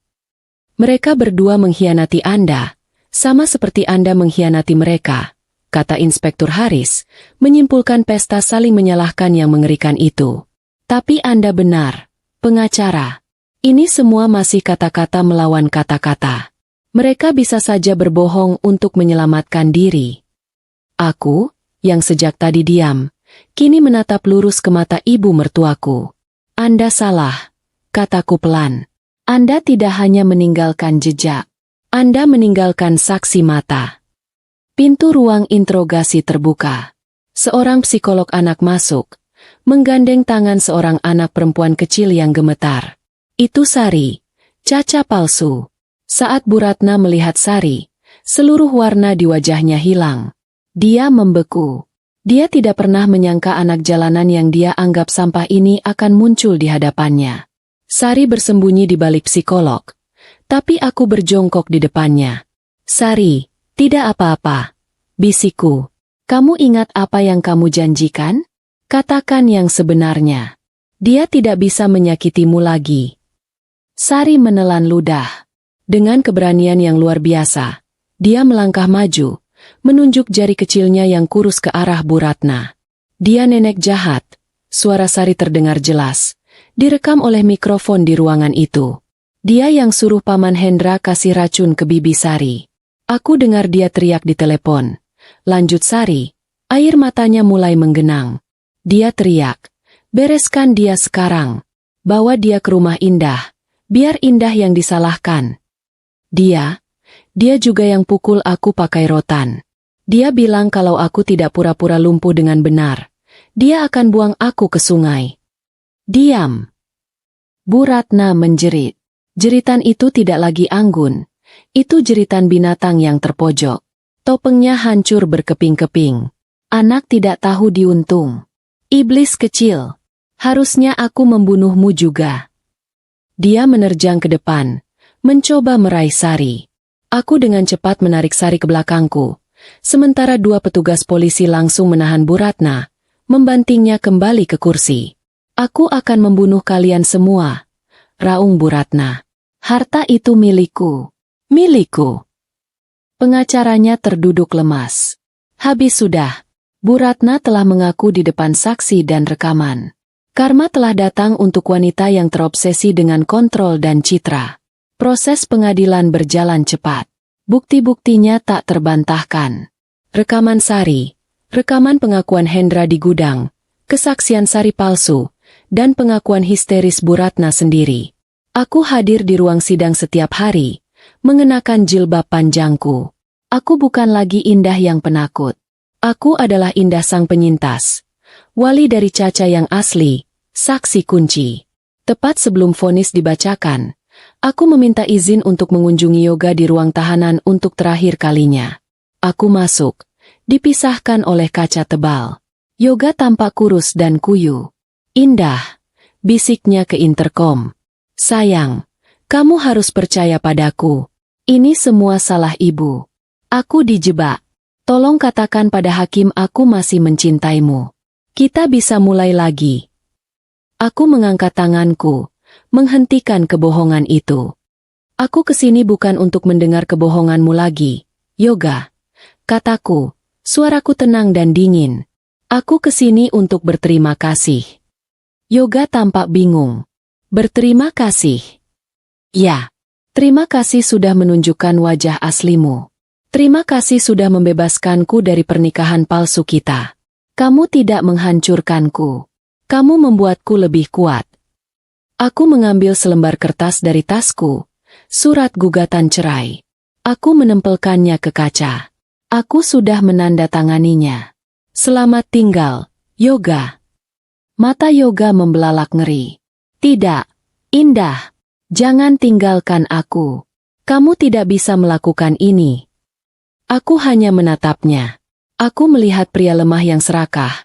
Mereka berdua mengkhianati Anda, sama seperti Anda mengkhianati mereka, kata Inspektur Haris, menyimpulkan pesta saling menyalahkan yang mengerikan itu. Tapi Anda benar, pengacara. Ini semua masih kata-kata melawan kata-kata. Mereka bisa saja berbohong untuk menyelamatkan diri. Aku, yang sejak tadi diam, kini menatap lurus ke mata ibu mertuaku. Anda salah, kataku pelan. Anda tidak hanya meninggalkan jejak, Anda meninggalkan saksi mata. Pintu ruang interogasi terbuka. Seorang psikolog anak masuk, menggandeng tangan seorang anak perempuan kecil yang gemetar. Itu Sari, caca palsu. Saat Bu Ratna melihat Sari, seluruh warna di wajahnya hilang. Dia membeku. Dia tidak pernah menyangka anak jalanan yang dia anggap sampah ini akan muncul di hadapannya. Sari bersembunyi di balik psikolog, tapi aku berjongkok di depannya. Sari, tidak apa-apa, bisikku. Kamu ingat apa yang kamu janjikan? Katakan yang sebenarnya. Dia tidak bisa menyakitimu lagi. Sari menelan ludah. Dengan keberanian yang luar biasa, dia melangkah maju, menunjuk jari kecilnya yang kurus ke arah Bu Ratna. Dia nenek jahat, suara Sari terdengar jelas, direkam oleh mikrofon di ruangan itu. Dia yang suruh Paman Hendra kasih racun ke bibi Sari. Aku dengar dia teriak di telepon. Lanjut Sari, air matanya mulai menggenang. Dia teriak, bereskan dia sekarang. Bawa dia ke rumah Indah, biar Indah yang disalahkan. Dia juga yang pukul aku pakai rotan. Dia bilang kalau aku tidak pura-pura lumpuh dengan benar, dia akan buang aku ke sungai. Diam. Bu Ratna menjerit. Jeritan itu tidak lagi anggun. Itu jeritan binatang yang terpojok. Topengnya hancur berkeping-keping. Anak tidak tahu diuntung. Iblis kecil. Harusnya aku membunuhmu juga. Dia menerjang ke depan, mencoba meraih Sari. Aku dengan cepat menarik Sari ke belakangku, sementara dua petugas polisi langsung menahan Bu Ratna, membantingnya kembali ke kursi. Aku akan membunuh kalian semua, raung Bu Ratna. Harta itu milikku. Milikku. Pengacaranya terduduk lemas. Habis sudah. Bu Ratna telah mengaku di depan saksi dan rekaman. Karma telah datang untuk wanita yang terobsesi dengan kontrol dan citra. Proses pengadilan berjalan cepat. Bukti-buktinya tak terbantahkan. Rekaman Sari, rekaman pengakuan Hendra di gudang, kesaksian Sari palsu, dan pengakuan histeris Bu Ratna sendiri. Aku hadir di ruang sidang setiap hari, mengenakan jilbab panjangku. Aku bukan lagi Indah yang penakut. Aku adalah Indah sang penyintas. Wali dari Caca yang asli, saksi kunci. Tepat sebelum vonis dibacakan, aku meminta izin untuk mengunjungi Yoga di ruang tahanan untuk terakhir kalinya. Aku masuk, dipisahkan oleh kaca tebal. Yoga tampak kurus dan kuyu. Indah, bisiknya ke interkom. Sayang, kamu harus percaya padaku. Ini semua salah ibu. Aku dijebak. Tolong katakan pada hakim aku masih mencintaimu. Kita bisa mulai lagi. Aku mengangkat tanganku, menghentikan kebohongan itu. Aku kesini bukan untuk mendengar kebohonganmu lagi, Yoga. Kataku, suaraku tenang dan dingin. Aku kesini untuk berterima kasih. Yoga tampak bingung. Berterima kasih. Ya, terima kasih sudah menunjukkan wajah aslimu. Terima kasih sudah membebaskanku dari pernikahan palsu kita. Kamu tidak menghancurkanku. Kamu membuatku lebih kuat. Aku mengambil selembar kertas dari tasku, surat gugatan cerai. Aku menempelkannya ke kaca. Aku sudah menandatanganinya. Selamat tinggal, Yoga. Mata Yoga membelalak ngeri. Tidak, Indah. Jangan tinggalkan aku. Kamu tidak bisa melakukan ini. Aku hanya menatapnya. Aku melihat pria lemah yang serakah,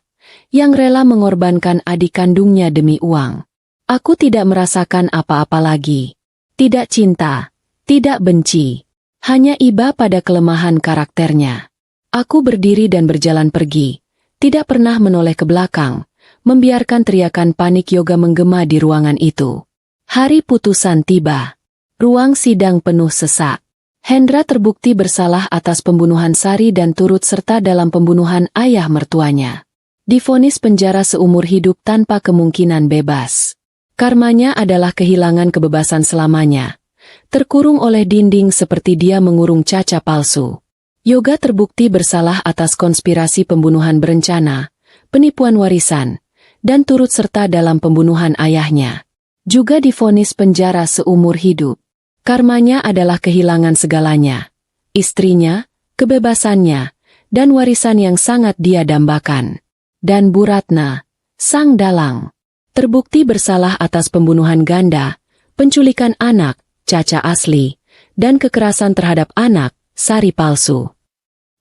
yang rela mengorbankan adik kandungnya demi uang. Aku tidak merasakan apa-apa lagi. Tidak cinta, tidak benci. Hanya iba pada kelemahan karakternya. Aku berdiri dan berjalan pergi, tidak pernah menoleh ke belakang, membiarkan teriakan panik Yoga menggema di ruangan itu. Hari putusan tiba. Ruang sidang penuh sesak. Hendra terbukti bersalah atas pembunuhan Sari dan turut serta dalam pembunuhan ayah mertuanya. Divonis penjara seumur hidup tanpa kemungkinan bebas. Karmanya adalah kehilangan kebebasan selamanya. Terkurung oleh dinding seperti dia mengurung Caca palsu. Yoga terbukti bersalah atas konspirasi pembunuhan berencana, penipuan warisan, dan turut serta dalam pembunuhan ayahnya. Juga divonis penjara seumur hidup. Karmanya adalah kehilangan segalanya. Istrinya, kebebasannya, dan warisan yang sangat dia dambakan. Dan Bu Ratna, sang dalang, terbukti bersalah atas pembunuhan ganda, penculikan anak, Caca asli, dan kekerasan terhadap anak, Sari palsu.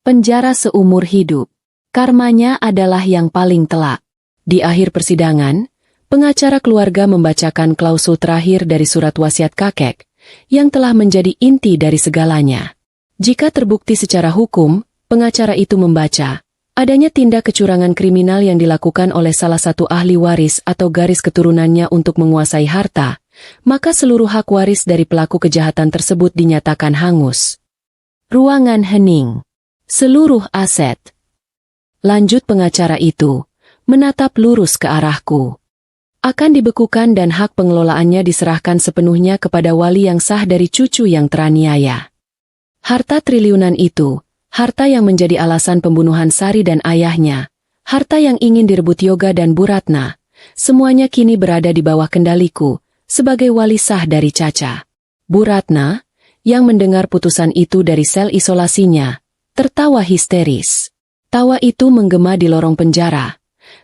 Penjara seumur hidup. Karmanya adalah yang paling telak. Di akhir persidangan, pengacara keluarga membacakan klausul terakhir dari surat wasiat kakek, yang telah menjadi inti dari segalanya. Jika terbukti secara hukum, pengacara itu membaca, adanya tindak kecurangan kriminal yang dilakukan oleh salah satu ahli waris atau garis keturunannya untuk menguasai harta, maka seluruh hak waris dari pelaku kejahatan tersebut dinyatakan hangus. Ruangan hening. Seluruh aset. Lanjut pengacara itu, menatap lurus ke arahku. Akan dibekukan dan hak pengelolaannya diserahkan sepenuhnya kepada wali yang sah dari cucu yang teraniaya. Harta triliunan itu, harta yang menjadi alasan pembunuhan Sari dan ayahnya, harta yang ingin direbut Yoga dan Bu Ratna, semuanya kini berada di bawah kendaliku, sebagai wali sah dari Caca. Bu Ratna, yang mendengar putusan itu dari sel isolasinya, tertawa histeris. Tawa itu menggema di lorong penjara.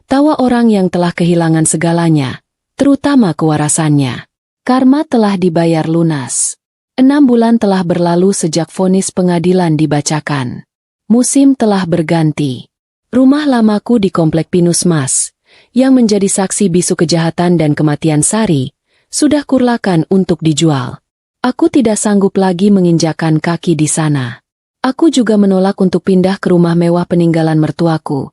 Tawa orang yang telah kehilangan segalanya, terutama kewarasannya. Karma telah dibayar lunas. 6 bulan telah berlalu sejak vonis pengadilan dibacakan. Musim telah berganti. Rumah lamaku di Komplek Pinus Mas, yang menjadi saksi bisu kejahatan dan kematian Sari, sudah kurlakan untuk dijual. Aku tidak sanggup lagi menginjakkan kaki di sana. Aku juga menolak untuk pindah ke rumah mewah peninggalan mertuaku.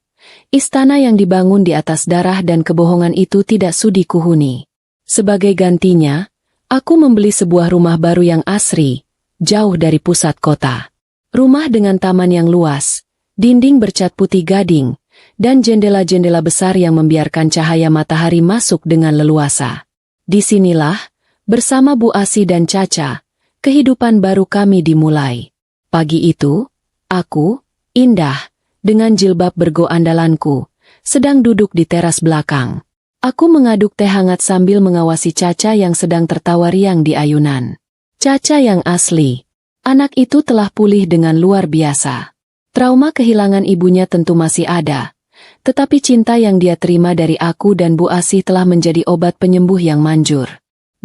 Istana yang dibangun di atas darah dan kebohongan itu tidak sudi kuhuni. Sebagai gantinya, aku membeli sebuah rumah baru yang asri, jauh dari pusat kota. Rumah dengan taman yang luas, dinding bercat putih gading, dan jendela-jendela besar yang membiarkan cahaya matahari masuk dengan leluasa. Disinilah, bersama Bu Asi dan Caca, kehidupan baru kami dimulai. Pagi itu, aku, Indah, dengan jilbab bergo andalanku, sedang duduk di teras belakang. Aku mengaduk teh hangat sambil mengawasi Caca yang sedang tertawa riang di ayunan. Caca yang asli. Anak itu telah pulih dengan luar biasa. Trauma kehilangan ibunya tentu masih ada. Tetapi cinta yang dia terima dari aku dan Bu Asih telah menjadi obat penyembuh yang manjur.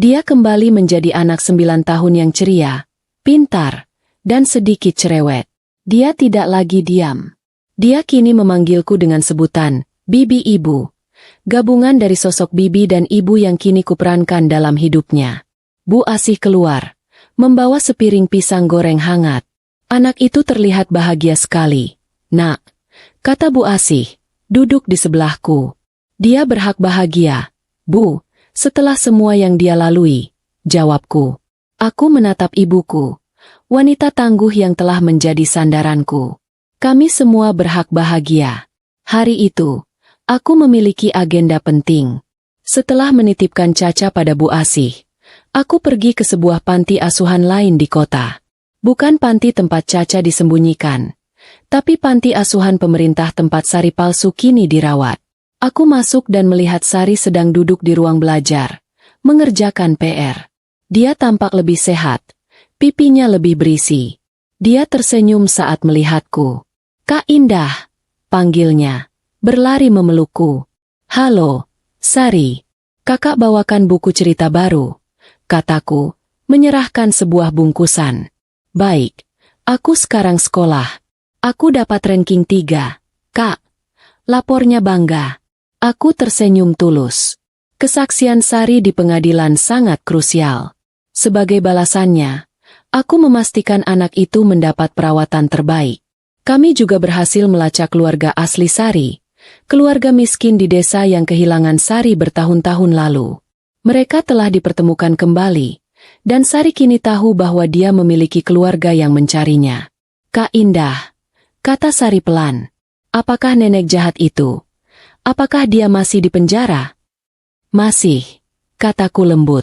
Dia kembali menjadi anak 9 tahun yang ceria, pintar, dan sedikit cerewet. Dia tidak lagi diam. Dia kini memanggilku dengan sebutan, Bibi Ibu. Gabungan dari sosok bibi dan ibu yang kini kuperankan dalam hidupnya. Bu Asih keluar, membawa sepiring pisang goreng hangat. Anak itu terlihat bahagia sekali. Nak, kata Bu Asih, duduk di sebelahku. Dia berhak bahagia, Bu, setelah semua yang dia lalui, jawabku. Aku menatap ibuku, wanita tangguh yang telah menjadi sandaranku. Kami semua berhak bahagia. Hari itu, aku memiliki agenda penting. Setelah menitipkan Caca pada Bu Asih, aku pergi ke sebuah panti asuhan lain di kota. Bukan panti tempat Caca disembunyikan, tapi panti asuhan pemerintah tempat Sari palsu kini dirawat. Aku masuk dan melihat Sari sedang duduk di ruang belajar, mengerjakan PR. Dia tampak lebih sehat, pipinya lebih berisi. Dia tersenyum saat melihatku. Kak Indah, panggilnya, berlari memelukku. Halo, Sari, kakak bawakan buku cerita baru, kataku, menyerahkan sebuah bungkusan. Baik, aku sekarang sekolah. Aku dapat ranking 3, Kak. Lapornya bangga. Aku tersenyum tulus. Kesaksian Sari di pengadilan sangat krusial. Sebagai balasannya, aku memastikan anak itu mendapat perawatan terbaik. Kami juga berhasil melacak keluarga asli Sari, keluarga miskin di desa yang kehilangan Sari bertahun-tahun lalu. Mereka telah dipertemukan kembali, dan Sari kini tahu bahwa dia memiliki keluarga yang mencarinya. Kak Indah, kata Sari pelan. Apakah nenek jahat itu? Apakah dia masih di penjara? Masih, kataku lembut.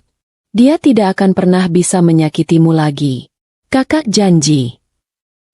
Dia tidak akan pernah bisa menyakitimu lagi. Kakak janji.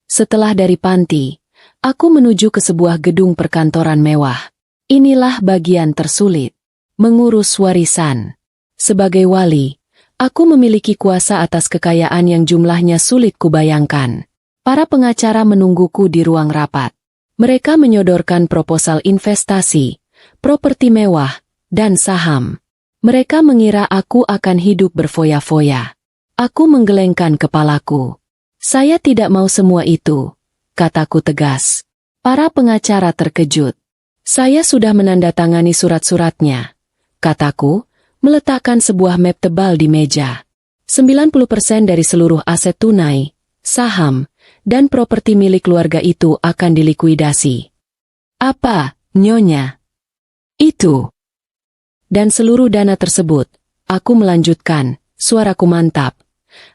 Setelah dari panti, aku menuju ke sebuah gedung perkantoran mewah. Inilah bagian tersulit. Mengurus warisan. Sebagai wali, aku memiliki kuasa atas kekayaan yang jumlahnya sulit kubayangkan. Para pengacara menungguku di ruang rapat. Mereka menyodorkan proposal investasi, properti mewah, dan saham. Mereka mengira aku akan hidup berfoya-foya. Aku menggelengkan kepalaku. Saya tidak mau semua itu, kataku tegas. Para pengacara terkejut. Saya sudah menandatangani surat-suratnya, kataku, meletakkan sebuah map tebal di meja. 90% dari seluruh aset tunai, saham, dan properti milik keluarga itu akan dilikuidasi. Apa, Nyonya? Itu. Dan seluruh dana tersebut, aku melanjutkan, suaraku mantap,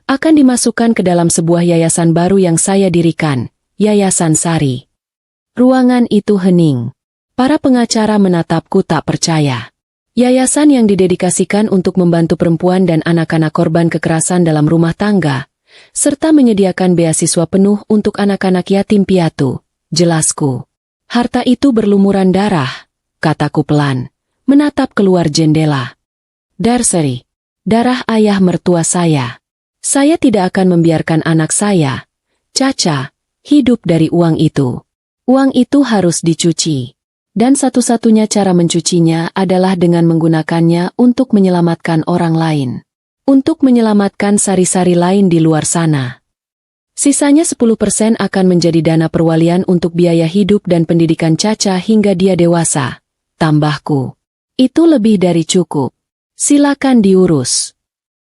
akan dimasukkan ke dalam sebuah yayasan baru yang saya dirikan, Yayasan Sari. Ruangan itu hening. Para pengacara menatapku tak percaya. Yayasan yang didedikasikan untuk membantu perempuan dan anak-anak korban kekerasan dalam rumah tangga, serta menyediakan beasiswa penuh untuk anak-anak yatim piatu, jelasku. Harta itu berlumuran darah, kataku pelan, menatap keluar jendela. Darsari, darah ayah mertua saya. Saya tidak akan membiarkan anak saya, Caca, hidup dari uang itu. Uang itu harus dicuci. Dan satu-satunya cara mencucinya adalah dengan menggunakannya untuk menyelamatkan orang lain. Untuk menyelamatkan sari-sari lain di luar sana. Sisanya 10% akan menjadi dana perwalian untuk biaya hidup dan pendidikan Caca hingga dia dewasa. Tambahku. Itu lebih dari cukup. Silakan diurus.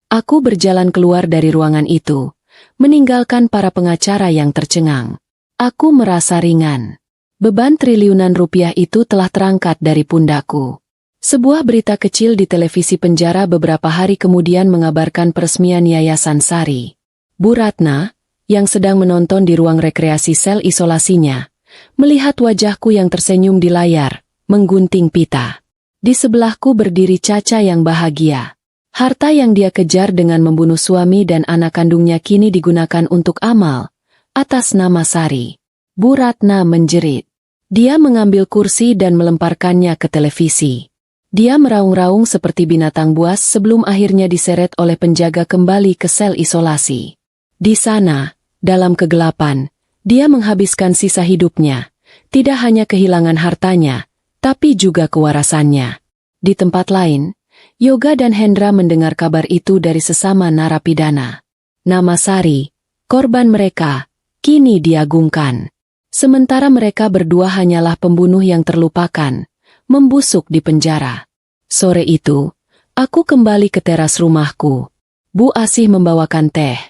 Aku berjalan keluar dari ruangan itu, meninggalkan para pengacara yang tercengang. Aku merasa ringan. Beban triliunan rupiah itu telah terangkat dari pundakku. Sebuah berita kecil di televisi penjara beberapa hari kemudian mengabarkan peresmian Yayasan Sari. Bu Ratna, yang sedang menonton di ruang rekreasi sel isolasinya, melihat wajahku yang tersenyum di layar, menggunting pita. Di sebelahku berdiri Caca yang bahagia. Harta yang dia kejar dengan membunuh suami dan anak kandungnya kini digunakan untuk amal, atas nama Sari. Bu Ratna menjerit. Dia mengambil kursi dan melemparkannya ke televisi. Dia meraung-raung seperti binatang buas sebelum akhirnya diseret oleh penjaga kembali ke sel isolasi. Di sana, dalam kegelapan, dia menghabiskan sisa hidupnya. Tidak hanya kehilangan hartanya, tapi juga kewarasannya. Di tempat lain, Yoga dan Hendra mendengar kabar itu dari sesama narapidana. Nama Sari, korban mereka, kini diagungkan. Sementara mereka berdua hanyalah pembunuh yang terlupakan, membusuk di penjara. Sore itu, aku kembali ke teras rumahku. Bu Asih membawakan teh,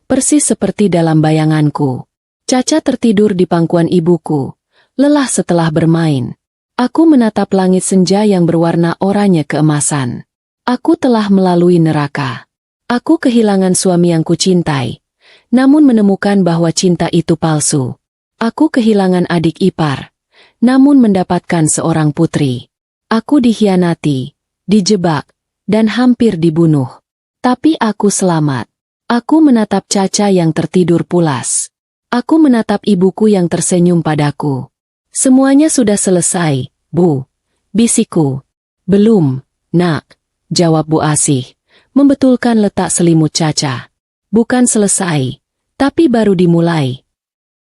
persis seperti dalam bayanganku. Caca tertidur di pangkuan ibuku, lelah setelah bermain. Aku menatap langit senja yang berwarna oranye keemasan. Aku telah melalui neraka. Aku kehilangan suami yang kucintai, namun menemukan bahwa cinta itu palsu. Aku kehilangan adik ipar, namun mendapatkan seorang putri. Aku dikhianati, dijebak, dan hampir dibunuh. Tapi aku selamat. Aku menatap Caca yang tertidur pulas. Aku menatap ibuku yang tersenyum padaku. Semuanya sudah selesai, Bu. Bisikku. Belum, nak. Jawab Bu Asih, membetulkan letak selimut Caca. Bukan selesai, tapi baru dimulai.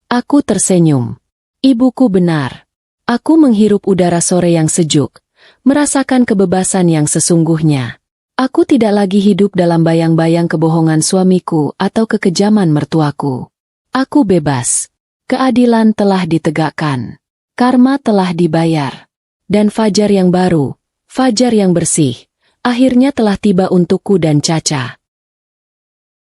Aku tersenyum. Ibuku benar. Aku menghirup udara sore yang sejuk, merasakan kebebasan yang sesungguhnya. Aku tidak lagi hidup dalam bayang-bayang kebohongan suamiku atau kekejaman mertuaku. Aku bebas. Keadilan telah ditegakkan. Karma telah dibayar. Dan fajar yang baru, fajar yang bersih, akhirnya telah tiba untukku dan Caca.